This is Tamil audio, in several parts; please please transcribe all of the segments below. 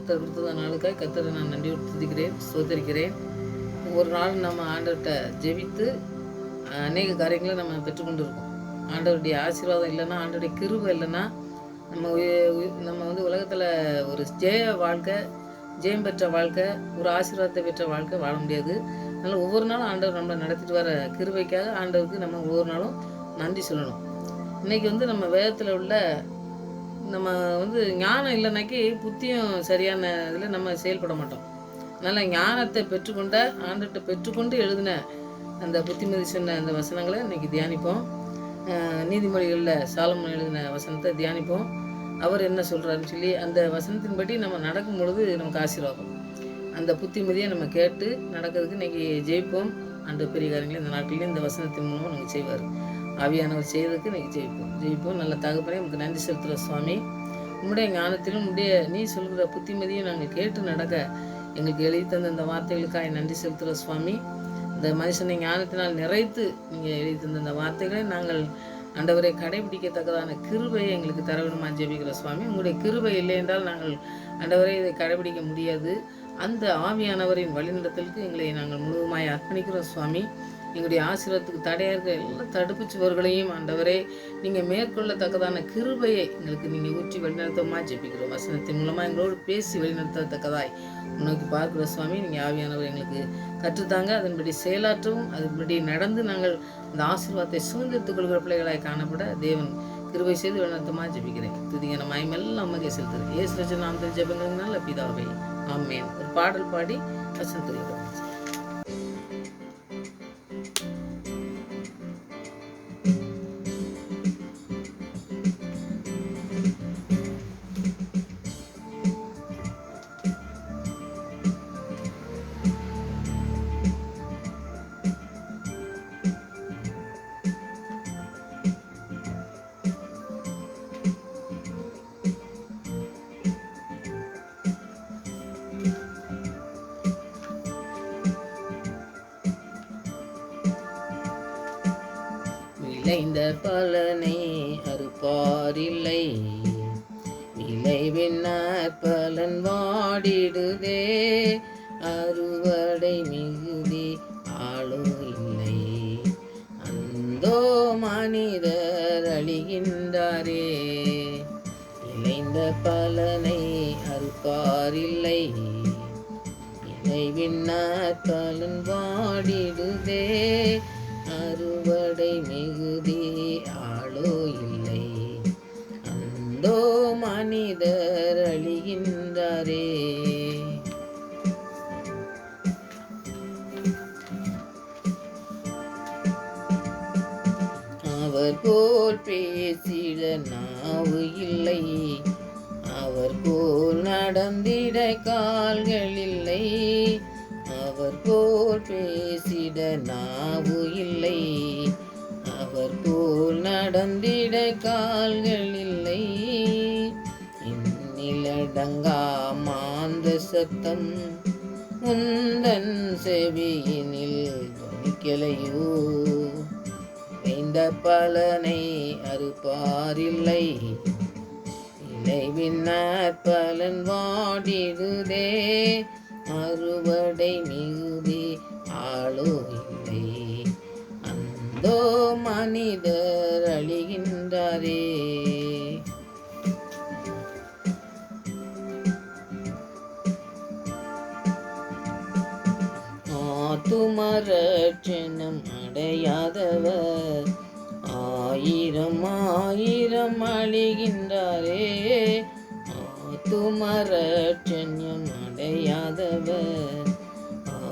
கர்த்தர் கொடுத்த நாளுக்காய் கர்த்தரை நான் நன்றியோடு துதிக்கிறேன், ஸ்தோத்திரிக்கிறேன். ஒவ்வொரு நாளும் நம்ம ஆண்டவர்கிட்ட ஜெபித்து அநேக காரியங்களை நம்ம பெற்றுக்கொண்டு இருக்கோம். ஆண்டவருடைய ஆசீர்வாதம் இல்லைன்னா, ஆண்டவருடைய கிருபை இல்லைன்னா நம்ம உலகத்தில் ஒரு ஜெயம் பெற்ற வாழ்க்கை, ஒரு ஆசீர்வாதத்தை பெற்ற வாழ்க்கை வாழ முடியாது. அதனால் ஒவ்வொரு நாளும் ஆண்டவர் நம்மளை நடத்திட்டு வர கிருபைக்காக ஆண்டவருக்கு நம்ம ஒவ்வொரு நாளும் நன்றி சொல்லணும். இன்றைக்கி நம்ம வேதத்தில் உள்ள நம்ம ஞானம் இல்லைனாக்கி புத்தியும் சரியான இதில் நம்ம செயல்பட மாட்டோம். அதனால் ஞானத்தை பெற்றுக்கொண்ட ஆண்டவர்கிட்ட பெற்றுக்கொண்டு எழுதின அந்த புத்திமதி சொன்ன அந்த வசனங்களை இன்றைக்கி தியானிப்போம். நீதிமொழிகளில் சாலமோன் எழுதின வசனத்தை தியானிப்போம். அவர் என்ன சொல்கிறாருன்னு சொல்லி அந்த வசனத்தின்படி நம்ம நடக்கும் பொழுது நமக்கு ஆசீர்வாதம். அந்த புத்திமதியை நம்ம கேட்டு நடக்கிறதுக்கு இன்றைக்கி ஜெயிப்போம். ஆண்டவர் பெரிய காரியங்களை இந்த நாட்களில் இந்த வசனத்தின் மூலமாக நமக்கு செய்வார். ஆவியானவர் செய்வதற்கு இன்றைக்கி ஜெயிப்போம். நல்ல தகப்பனே நமக்கு நன்றி செலுத்துகிற சுவாமி. உம்முடைய ஞானத்திலும் நீ சொல்கிற புத்திமதியும் நாங்கள் கேட்டு நடக்க எங்களுக்கு எழுதி தந்த இந்த வார்த்தைகளுக்காக நன்றி செலுத்துகிற சுவாமி. இந்த மனுஷனை ஞானத்தினால் நிறைத்து நீங்கள் எழுதி தந்த இந்த வார்த்தைகளை நாங்கள் ஆண்டவரை கடைபிடிக்கத்தக்கதான கிருபையை எங்களுக்கு தர வேண்டுமா ஜெபிக்கிற சுவாமி. உங்களுடைய கிருபை இல்லை என்றால் நாங்கள் ஆண்டவரை இதை கடைபிடிக்க முடியாது. அந்த ஆவியானவரின் வழிநடத்தலுக்கு எங்களை நாங்கள் முழுவதுமாய் அர்ப்பணிக்கிறோம் சுவாமி. எங்களுடைய ஆசீர்வாதத்துக்கு தடையாக இருக்கிற எல்லா தடுப்பு சுவர்களையும் ஆண்டவரே நீங்கள் மேற்கொள்ளத்தக்கதான கிருபையை எங்களுக்கு நீங்கள் ஊற்றி வழிநடத்தமா ஜெபிக்கிறோம். வசனத்தின் மூலமாக எங்களோடு பேசி வழிநடத்தத்தக்கதாய் உனக்கு பார்க்குற சுவாமி. நீங்கள் ஆவியானவர் எங்களுக்கு கற்றுத்தாங்க, அதன்படி செயலாற்றவும் அதன்படி நடந்து நாங்கள் அந்த ஆசீர்வாதத்தை சுதந்திரத்துக் கொள்கிற பிள்ளைகளாய் காணப்பட தேவன் கிருபை செய்து வழிநடத்தமா ஜெபிக்கிறேன். துதிங்க நம்ம மயமெல்லாம் நமக்கே செலுத்துறேன். இயேசு ராஜா நாமத்தில் ஜெபங்கிறதுனால பிதாவே ஆமென். ஒரு பாடல் பாடி வசனம் தெரிவிக்கிறோம். விளைந்த பலனை அறுப்பாரில்லை, விளைவின்னார் பலன் வாடிடுதே, அறுவடை மிகுதி ஆளோ இல்லை, அந்தோ மனிதர் அழிகின்றாரே. விளைந்த பலனை அறுப்பாரில்லை, விளைவின்னார் பலன் வாடிடுதே, அறுவடை மிகுதி ஆளோ இல்லை, அந்தோ மனிதர் அழிகின்றாரே. அவர் போல் பேசிட நாவு இல்லை, அவர் போல் நடந்திட கால்கள் இல்லை, அவர் போல் பேசிட நாவு இல்லை, அவர் போல் நடந்திட கால்கள் இல்லை, இன்னிலடங்கா மாந்த சத்தம் உந்தன் செவியினில் துணிக்கலையோ. இந்த பலனை அறுப்பாரில்லை, விளைவின்னார் பலன் வாடிடுதே, அறுவடை மிகுதி ஆளோ இல்லை, அந்தோ மனிதர் அழிகின்றாரே. ஆத்துமரட்சணம் அடையாதவர் ஆயிரம் ஆயிரம் அழிகின்றாரே, ஆத்துமரட்சண்யம் அடையாதவர்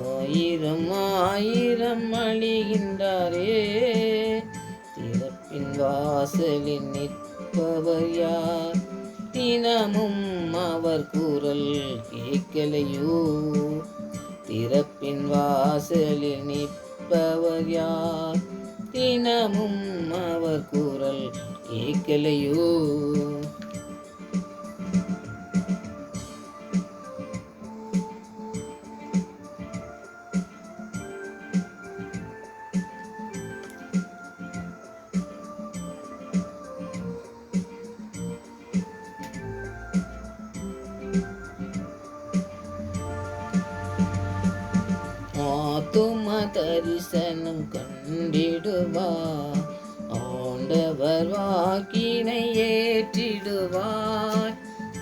ஆயிரம் ஆயிரம் அழிகின்றாரே. திறப்பின் வாசலில் நிற்பவர் யார், தினமும் அவர் குரல் கேட்கலையோ. திறப்பின் வாசலில் நிற்பவர் யார், தினமும் அவர் குரல் கேட்கலையோ. ஆத்தும தரிசனம் கண்டிடுவாய். ஆண்டவர் வாக்கினை ஏற்றிடுவாய்.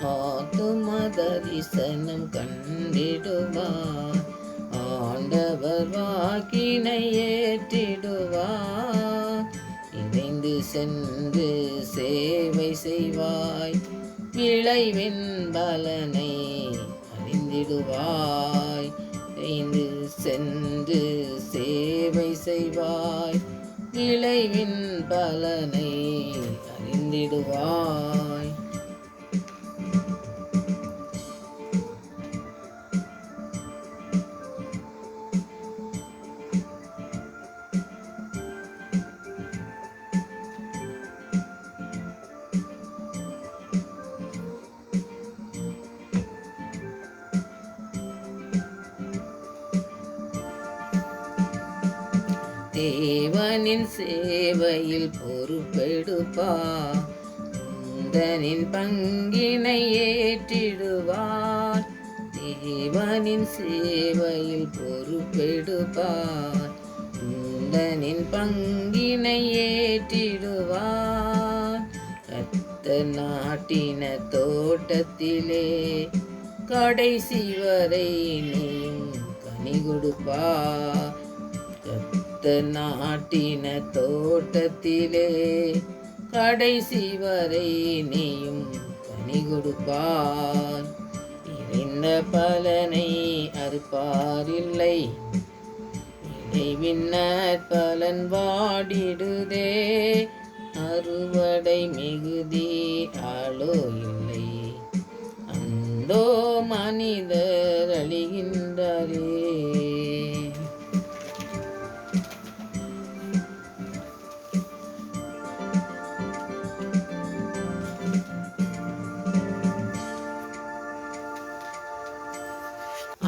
ஆத்தும தரிசனம் கண்டிடுவாய். ஆண்டவர் வாக்கினை ஏற்றிடுவாய். இணைந்து சென்று சேவை செய்வாய். விளைவின் பலனை அறிந்திடுவாய். இணைந்து சென்று சேவை செய்வாய். விளைவின் பலனை அறிந்திடுவாய். தேவனின் சேவையில் பொறுப்பெடுப்பார். உந்தனின் பங்கினை ஏற்றிடுவார். தேவனின் சேவையில் பொறுப்பெடுப்பார். உந்தனின் பங்கினை ஏற்றிடுவார். கர்த்தர் நாட்டின தோட்டத்திலே கடைசி வரை நீயும் கனி கொடுப்பார். நாட்டின தோட்டத்திலே கடைசி வரை நீயும் கனி கொடுப்பார். இறைந்த பலனை அறுப்பாரில்லை. இறைவின்னர் பலன் வாடிடுதே. அறுவடை மிகுதி ஆளோ இல்லை. அந்தோ மனிதர் அழிகின்றாரே.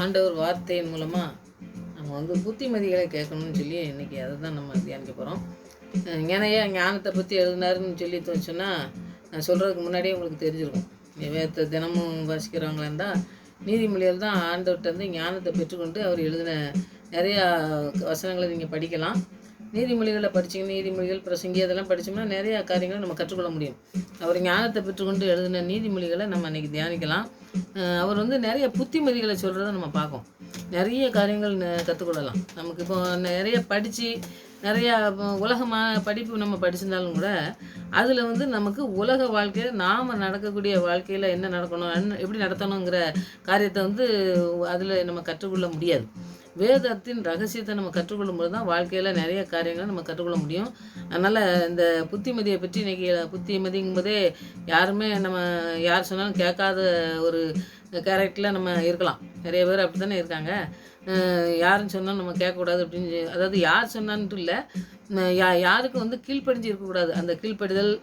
ஆண்டவர் வார்த்தையின் மூலமாக நம்ம புத்திமதிகளை கேட்கணும்னு சொல்லி இன்றைக்கி அதை தான் நம்ம தியானிக்க போகிறோம். ஏனையா ஞானத்தை பற்றி எழுதினாருன்னு சொல்லி சொன்னால் நான் சொல்கிறதுக்கு முன்னாடியே உங்களுக்கு தெரிஞ்சிருக்கும். வேதத்தை தினமும் வாசிக்கிறவங்களா இருந்தால் நீதிமொழிகள் தான் ஆண்டவர்கிட்ட ஞானத்தை பெற்றுக்கொண்டு அவர் எழுதின நிறையா வசனங்களை நீங்கள் படிக்கலாம். நீதிமொழிகளை படிச்சிங்க, நீதிமொழிகள் பிரசங்கி அதெல்லாம் படித்தோம்னா நிறையா காரியங்களை நம்ம கற்றுக்கொள்ள முடியும். அவர் ஞானத்தை பெற்றுக்கொண்டு எழுதின நீதிமொழிகளை நம்ம இன்றைக்கி தியானிக்கலாம். அவர் நிறைய புத்திமதிகளை சொல்கிறத நம்ம பார்க்கோம். நிறைய காரியங்கள் கற்றுக்கொள்ளலாம். நமக்கு இப்போ நிறைய படித்து நிறையா உலகமான படிப்பு நம்ம படிச்சிருந்தாலும் கூட அதில் நமக்கு உலக வாழ்க்கையில் நாம் நடக்கக்கூடிய வாழ்க்கையில் என்ன நடக்கணும், எப்படி நடத்தணுங்கிற காரியத்தை அதில் நம்ம கற்றுக்கொள்ள முடியாது. வேதத்தின் ரகசியத்தை நம்ம கற்றுக்கொள்ளும்போது தான் வாழ்க்கையில் நிறைய காரியங்களை நம்ம கற்றுக்கொள்ள முடியும். அதனால் இந்த புத்திமதியை பற்றி இன்றைக்கி புத்திமதிங்கும்போதே யாருமே நம்ம யார் சொன்னாலும் கேட்காத ஒரு கேரக்டரில் நம்ம இருக்கலாம். நிறைய பேர் அப்படி தானே இருக்காங்க. யாருன்னு சொன்னால் நம்ம கேட்கக்கூடாது அப்படின்னு, அதாவது யார் சொன்னான்ட்டு இல்லை, யாருக்கும் கீழ்ப்படிஞ்சு இருக்கக்கூடாது. அந்த கீழ்ப்படிதல்,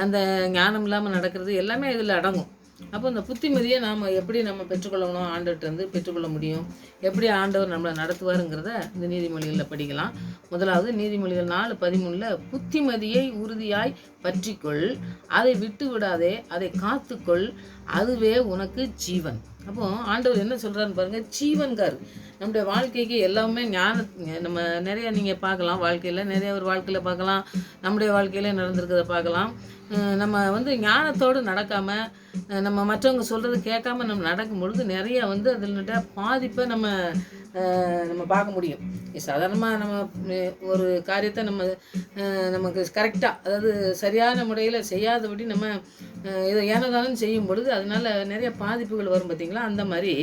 அந்த ஞானம் இல்லாமல் நடக்கிறது எல்லாமே இதில் அடங்கும். அப்போ இந்த புத்திமதியை நாம் எப்படி நம்ம பெற்றுக்கொள்ளணும், ஆண்டவர்கிட்ட பெற்றுக்கொள்ள முடியும், எப்படி ஆண்டவர் நம்மளை நடத்துவாருங்கிறத இந்த நீதிமொழிகளில் படிக்கலாம். முதலாவது நீதிமொழிகள் 4:13 புத்திமதியை உறுதியாய் பற்றிக்கொள், அதை விட்டு விடாதே, அதை காத்துக்கொள், அதுவே உனக்கு ஜீவன். அப்போ ஆண்டவர் என்ன சொல்கிறான்னு பாருங்கள், ஜீவன்கார். நம்முடைய வாழ்க்கைக்கு எல்லாமே நம்ம நிறைய நீங்கள் பார்க்கலாம். வாழ்க்கையில் நிறைய ஒரு வாழ்க்கையில் பார்க்கலாம், நம்முடைய வாழ்க்கையில் நடந்திருக்கிறத பார்க்கலாம். நம்ம ஞானத்தோடு நடக்காமல் நம்ம மற்றவங்க சொல்கிறது கேட்காம நம்ம நடக்கும் பொழுது நிறைய அதில் பாதிப்பை நம்ம பார்க்க முடியும். சாதாரணமாக நம்ம ஒரு காரியத்தை நமக்கு கரெக்டாக, அதாவது சரியான முறையில் செய்யாதபடி நம்ம இதை ஏனதானும் செய்யும் பொழுது அதனால் நிறைய பாதிப்புகள் வரும் பார்த்திங்களா. அந்த மாதிரி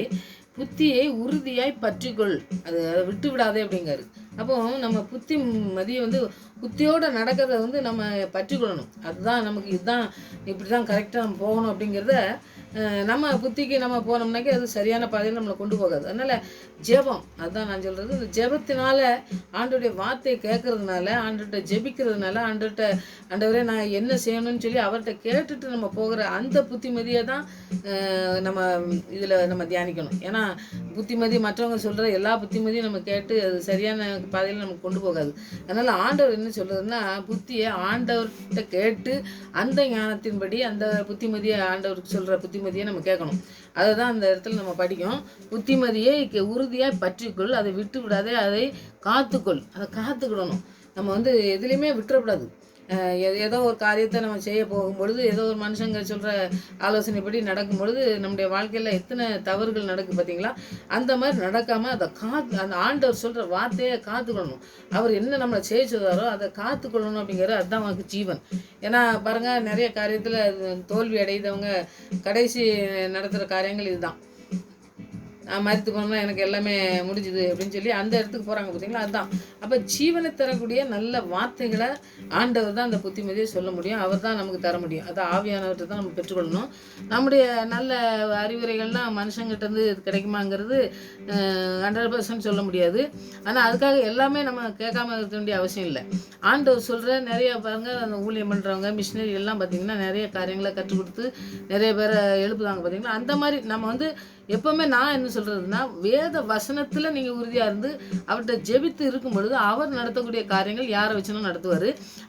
புத்தியை உறுதியாய் பற்றிக்கொள், அதை விட்டு விடாதே அப்படிங்காரு. அப்போ நம்ம புத்தி மதியை புத்தியோடு நடக்கிறத நம்ம பற்றிக்கொள்ளணும். அதுதான் நமக்கு இதுதான் இப்படி தான் கரெக்டாக நம்ம போகணும் அப்படிங்கிறத நம்ம புத்திக்கு நம்ம போனோம்னாக்கி அது சரியான பாதையில் நம்மளை கொண்டு போகாது. அதனால் ஜெபம், அதுதான் நான் சொல்கிறது. இந்த ஜெபத்தினால ஆண்டவருடைய வார்த்தையை கேட்கறதுனால, ஆண்டவர்கிட்ட ஜெபிக்கிறதுனால, ஆண்டவரே நான் என்ன செய்யணும்னு சொல்லி அவர்கிட்ட கேட்டுட்டு நம்ம போகிற அந்த புத்திமதியை தான் நம்ம இதில் நம்ம தியானிக்கணும். ஏன்னா புத்திமதி மற்றவங்க சொல்கிற எல்லா புத்திமதியும் நம்ம கேட்டு அது சரியான பாதையில் நமக்கு கொண்டு போகாது. அதனால் ஆண்டவர் என்ன சொல்கிறதுன்னா, புத்தியை ஆண்டவர்கிட்ட கேட்டு அந்த ஞானத்தின்படி அந்த புத்திமதியை ஆண்டவருக்கு சொல்கிற புத்திமதியை நம்ம கேட்கணும். அதை தான் அந்த இடத்துல நம்ம படிக்கும். புத்திமதியை உறுதியாக பற்றிக்கொள், அதை விட்டு விடாதே, அதை காத்துக்கொள். அதை காத்துக்கிடணும். நம்ம வந்து எதுலேயுமே விட்டுறக்கூடாது. ஏதோ ஒரு காரியத்தை நம்ம செய்ய போகும்பொழுது, ஏதோ ஒரு மனுஷங்க சொல்கிற ஆலோசனைப்படி நடக்கும்பொழுது நம்முடைய வாழ்க்கையில் எத்தனை தவறுகள் நடக்குது பார்த்தீங்களா? அந்த மாதிரி நடக்காமல் அதை அந்த ஆண்டவர் சொல்கிற வார்த்தையை காத்துக்கொள்ளணும். அவர் என்ன நம்மளை செய்ய சொல்கிறாரோ அதை காத்துக்கொள்ளணும் அப்படிங்கிறது அதுதான் நமக்கு ஜீவன். ஏன்னா பாருங்கள், நிறைய காரியத்தில் தோல்வி அடைந்தவங்க கடைசி நடத்துகிற காரியங்கள் இதுதான். நான் மரித்து போனோம்னா எனக்கு எல்லாமே முடிஞ்சுது அப்படின்னு சொல்லி அந்த இடத்துக்கு போகிறாங்க பார்த்தீங்களா? அதுதான். அப்போ ஜீவனை தரக்கூடிய நல்ல வார்த்தைகளை ஆண்டவர் தான் அந்த புத்திமதியை சொல்ல முடியும். அவர் தான் நமக்கு தர முடியும். அதை ஆவியானவர்கிட்ட தான் நம்ம பெற்றுக்கொள்ளணும். நம்முடைய நல்ல அறிவுரைகள்லாம் மனுஷங்கிட்டேருந்து கிடைக்குமாங்கிறது 100% சொல்ல முடியாது. ஆனால் அதுக்காக எல்லாமே நம்ம கேட்காம இருக்க வேண்டிய அவசியம் இல்லை. ஆண்டவர் சொல்கிற நிறைய பாருங்கள், அந்த ஊழியம் பண்ணுறவங்க மிஷினரி எல்லாம் பார்த்திங்கன்னா நிறைய காரியங்களை கற்றுக் கொடுத்து நிறைய பேரை எழுப்புதாங்க பார்த்தீங்களா? அந்த மாதிரி நம்ம வந்து எப்போவுமே நான் என்ன சொல்கிறதுனா, வேத வசனத்தில் நீங்கள் உறுதியாக இருந்து அவர்கிட்ட ஜெபித்து இருக்கும் பொழுது அவர் நடத்தக்கூடிய காரியங்கள் யாரை வச்சுனா நடத்துவார்.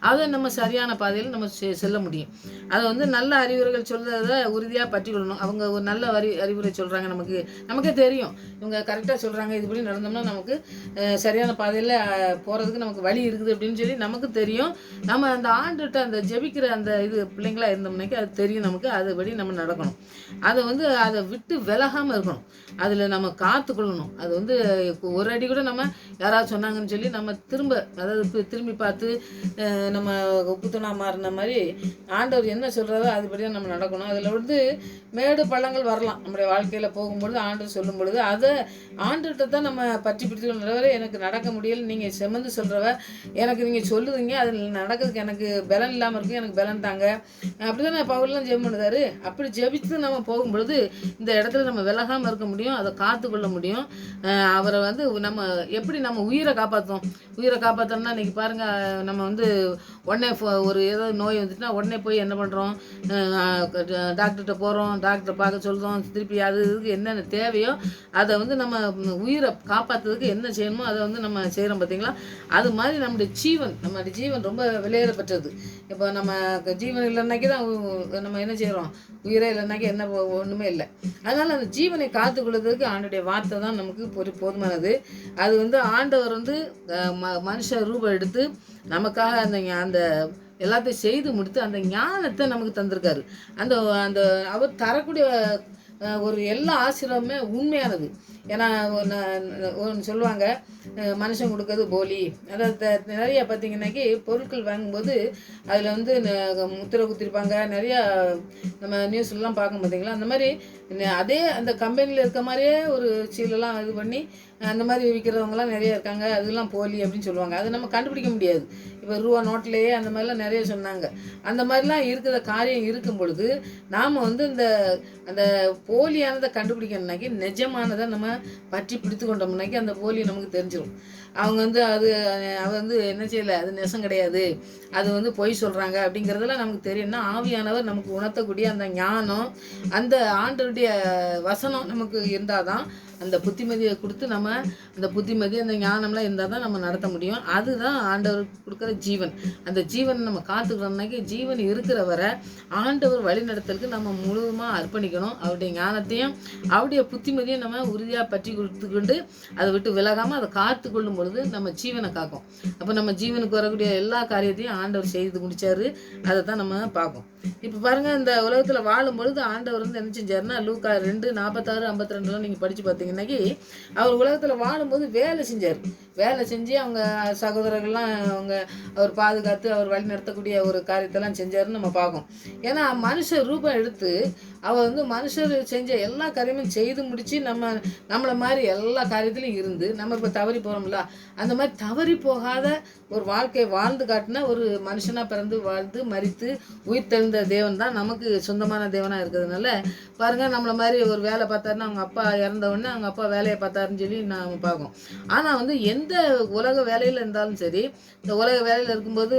அதை நம்ம சரியான பாதையில் நம்ம செல்ல முடியும். அதை வந்து நல்ல அறிவுரைகள் சொல்கிறத உறுதியாக பற்றிக்கொள்ளணும். அவங்க ஒரு நல்ல அறிவுரை சொல்கிறாங்க, நமக்கே தெரியும் இவங்க கரெக்டாக சொல்கிறாங்க, இதுபடி நடந்தோம்னா நமக்கு சரியான பாதையில் போகிறதுக்கு நமக்கு வழி இருக்குது அப்படின்னு சொல்லி நமக்கு தெரியும். நம்ம அந்த ஆண்டுகிட்ட அந்த ஜெபிக்கிற அந்த பிள்ளைங்களாக இருந்தோம்னாக்கி அது தெரியும் நமக்கு. அதுபடி நம்ம நடக்கணும். அதை வந்து அதை விட்டு விலகாமல் இருக்கணும். அதில் நம்ம காத்துக்கொள்ளணும். அது வந்து ஒரு அடி கூட நம்ம யாராவது சொன்னாங்கன்னு சொல்லி நம்ம திரும்பி பார்த்து நம்ம உப்புத்துணா மாறின மாதிரி ஆண்டவர் என்ன சொல்கிறதோ அதுபடியாக நம்ம நடக்கணும். அதில் வந்து மேடு பள்ளங்கள் வரலாம் நம்முடைய வாழ்க்கையில் போகும்பொழுது. ஆண்டவர் சொல்லும் பொழுது அதை ஆண்டுகிட்ட தான் நம்ம பற்றி பிடித்துக்கொள்கிறவரை எனக்கு நடக்க முடியல, நீங்கள் செமந்து சொல்கிறவ எனக்கு நீங்கள் சொல்லுவீங்க, அதில் நடக்கிறதுக்கு எனக்கு பலன் இல்லாமல் இருக்கு, எனக்கு பலன் தாங்க, அப்படி தான் பவுல்லாம் ஜெபம் பண்ணுறாரு. அப்படி ஜெபித்து நம்ம போகும்பொழுது இந்த இடத்துல நம்ம விலகாமல் இருக்க முடியும், அதை காத்துக்கொள்ள முடியும். அவரை வந்து நம்ம எப்படி நம்ம உயிரை காப்பாற்றோம்னா இன்றைக்கி பாருங்கள், நம்ம வந்து உடனே ஒரு ஏதோ நோய் வந்துச்சுன்னா உடனே போய் என்ன பண்ணுறோம், டாக்டர்கிட்ட போகிறோம், டாக்டரை பார்க்க சொல்கிறோம், திருப்பி இதுக்கு என்னென்ன தேவையோ அதை வந்து நம்ம உயிரை காப்பாற்றுறதுக்கு என்ன செய்யணுமோ அதை வந்து நம்ம செய்கிறோம் பார்த்தீங்களா? அது மாதிரி நம்முடைய ஜீவன் ரொம்ப விலையேறப்பட்டது. இப்போ நம்ம ஜீவன் இல்லைன்னாக்கி தான் நம்ம என்ன செய்கிறோம், உயிரே இல்லைன்னாக்கி என்ன ஒன்றுமே இல்லை. அதனால் அந்த ஜீவனை காத்துக்கொள்வதற்கு ஆண்டோடைய வார்த்தை தான் நமக்கு போதுமானது. அது வந்து ஆண்டவர் வந்து மனுஷ ரூபம் எடுத்து நமக்காக அந்த எல்லாத்தையும் செய்து முடித்து அந்த ஞானத்தை நமக்கு தந்திருக்காரு. அந்த அந்த அவர் தரக்கூடிய ஒரு எல்லா ஆசீர்வாதமே உண்மையானது. ஏன்னா ஒன்று சொல்லுவாங்க, மனுஷன் கொடுக்கறது போலி. அதாவது நிறைய பார்த்திங்கன்னாக்கி பொருட்கள் வாங்கும்போது அதில் வந்து முத்திரை குத்திருப்பாங்க. நிறையா நம்ம நியூஸ்லாம் பார்க்க பார்த்தீங்களா? அந்த மாதிரி அதே அந்த கம்பெனியில் இருக்க மாதிரியே ஒரு சீலெல்லாம் இது பண்ணி அந்த மாதிரி விற்கிறவங்களாம் நிறைய இருக்காங்க. அதெல்லாம் போலி அப்படின்னு சொல்லுவாங்க. அது நம்ம கண்டுபிடிக்க முடியாது. இப்போ ரூபா நோட்லேயே அந்த மாதிரிலாம் நிறைய சொன்னாங்க. அந்த மாதிரிலாம் இருக்கிற காரியம் இருக்கும் பொழுது நாம் வந்து அந்த போலியானதை கண்டுபிடிக்கணும்னாக்கி நிஜமானதை நம்ம பற்றி பிடித்து கொண்டோம்னாக்கி அந்த போலி நமக்கு தெரிஞ்சிடும். அவங்க வந்து அவ வந்து என்ன செய்யலை, அது நெசம் கிடையாது, அது வந்து பொய் சொல்கிறாங்க அப்படிங்கிறதெல்லாம் நமக்கு தெரியும்னா ஆவியானவர் நமக்கு உணர்த்தக்கூடிய அந்த ஞானம், அந்த ஆண்டவருடைய வசனம் நமக்கு இருந்தால் தான் அந்த புத்திமதியை கொடுத்து நம்ம அந்த புத்திமதி அந்த ஞானம்லாம் இருந்தால் தான் நம்ம நடத்த முடியும். அதுதான் ஆண்டவருக்கு கொடுக்குற ஜீவன். அந்த ஜீவனை நம்ம காத்துக்கிறோம்னாக்கி ஜீவன் இருக்கிற வரை ஆண்டவர் வழிநடத்தலுக்கு நம்ம முழுவதுமாக அர்ப்பணிக்கணும். அவருடைய ஞானத்தையும் அவருடைய புத்திமதியும் நம்ம உறுதியாக பற்றி கொடுத்துக்கொண்டு அதை விட்டு விலகாமல் அதை காத்து கொள்ளும் பொழுது நம்ம ஜீவனை காக்கும். அப்போ நம்ம ஜீவனுக்கு வரக்கூடிய எல்லா காரியத்தையும் ஆண்டவர் செய்து முடிச்சாரு. அதை தான் நம்ம பார்ப்போம். இப்போ பாருங்கள், இந்த உலகத்தில் வாழும் பொழுது ஆண்டவர் வந்து என்ன செஞ்சாருன்னா, லூக்கா 2:46-52 நீங்கள் படித்து பார்த்தீங்கன்னாக்கி அவர் உலகத்தில் வாழும்போது வேலை செஞ்சார். வேலை செஞ்சு அவங்க சகோதரர்கள்லாம் அவர் பாதுகாத்து அவர் வழி நடத்தக்கூடிய ஒரு காரியத்தெல்லாம் செஞ்சாருன்னு நம்ம பார்க்கோம். ஏன்னா மனுஷர் ரூபம் எடுத்து அவர் வந்து மனுஷர் செஞ்ச எல்லா காரியமும் செய்து முடித்து நம்மளை மாதிரி எல்லா காரியத்திலையும் இருந்து நம்ம இப்போ தவறி போகிறோம்ல, அந்த மாதிரி தவறி போகாத ஒரு வாழ்க்கையை வாழ்ந்து காட்டின ஒரு மனுஷனாக பிறந்து வாழ்ந்து மரித்து உயிர் தெழுந்த தேவன் தான் நமக்கு சொந்தமான தேவனாக இருக்கிறதுனால பாருங்கள், நம்மளை மாதிரி ஒரு வேலை பார்த்தாருன்னா அவங்க அப்பா இறந்த உடனே அவங்க அப்பா வேலையை பார்த்தாருன்னு சொல்லி நாம் பார்க்கோம். ஆனால் வந்து எந்த உலக வேலையில் இருந்தாலும் சரி, இந்த உலக வேலையில் இருக்கும்போது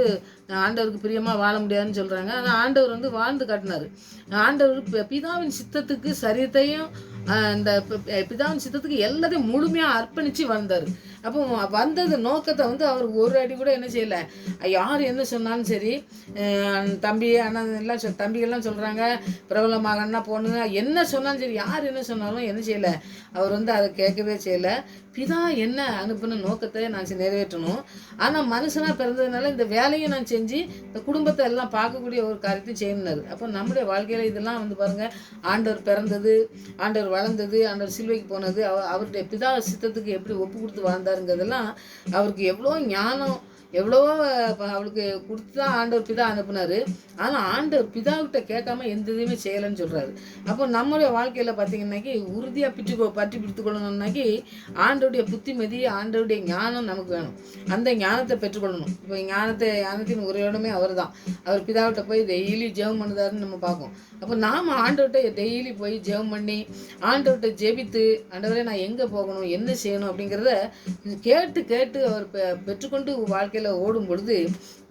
ஆண்டவருக்கு பிரியமாக வாழ முடியாதுன்னு சொல்கிறாங்க. ஆனால் ஆண்டவர் வந்து வாழ்ந்து காட்டினார். ஆண்டவர் பிதாவின் சித்தத்துக்கு சரீரத்தையும் இந்த பிதாவின் சித்தத்துக்கு எல்லாத்தையும் முழுமையாக அர்ப்பணித்து வந்தார். அப்போ வந்தது நோக்கத்தை வந்து அவர் ஒரு அடி கூட என்ன செய்யலை. யார் என்ன சொன்னாலும் சரி, தம்பி அண்ணன் எல்லாம் தம்பிகள்லாம் சொல்கிறாங்க பிரபலமாகன்னா பொண்ணுங்க என்ன சொன்னாலும் சரி, யார் என்ன சொன்னாலும் என்ன செய்யலை, அவர் வந்து அதை கேட்கவே செய்யலை. பிதா என்ன அனுப்பின நோக்கத்தை நான் நிறைவேற்றணும், ஆனால் மனுஷனாக பிறந்ததுனால இந்த வேலையை நான் செஞ்சு இந்த குடும்பத்தை எல்லாம் பார்க்கக்கூடிய ஒரு காரியத்தை செய்யணுனாரு. அப்போ நம்முடைய வாழ்க்கையில் இதெல்லாம் வந்து பாருங்கள், ஆண்டவர் பிறந்தது, ஆண்டவர் வளர்ந்தது, ஆண்டவர் சிலுவைக்கு போனது, அவருடைய பிதா சித்தத்துக்கு எப்படி ஒப்பு கொடுத்து வாழ்ந்தாருங்கிறதெல்லாம் அவருக்கு எவ்வளோ ஞானம், எவ்வளவோ அவளுக்கு கொடுத்து தான் ஆண்டவர் பிதா அனுப்புனார். ஆனால் ஆண்டவர் பிதாவிட்ட கேட்காம எந்த இதையுமே செய்யலைன்னு சொல்கிறாரு. அப்போ நம்மளுடைய வாழ்க்கையில் பார்த்திங்கன்னாக்கி உறுதியாக பற்றி பிடித்துக்கொள்ளணும்னாக்கி ஆண்டவருடைய புத்திமதி, ஆண்டவருடைய ஞானம் நமக்கு வேணும். அந்த ஞானத்தை பெற்றுக்கொள்ளணும். இப்போ ஞானத்தின் உரையோடமே அவர் தான். அவர் பிதாவிட்ட போய் டெய்லி ஜெபம் பண்ணுதாருன்னு நம்ம பார்ப்போம். அப்போ நாம் ஆண்டவர்கிட்ட டெய்லி போய் ஜெபம் பண்ணி ஆண்டவர்கிட்ட ஜெபித்து, ஆண்டவரே நான் எங்கே போகணும், என்ன செய்யணும் அப்படிங்கிறத கேட்டு கேட்டு அவர் பெற்றுக்கொண்டு வாழ்க்கையில் ஓடும் பொழுது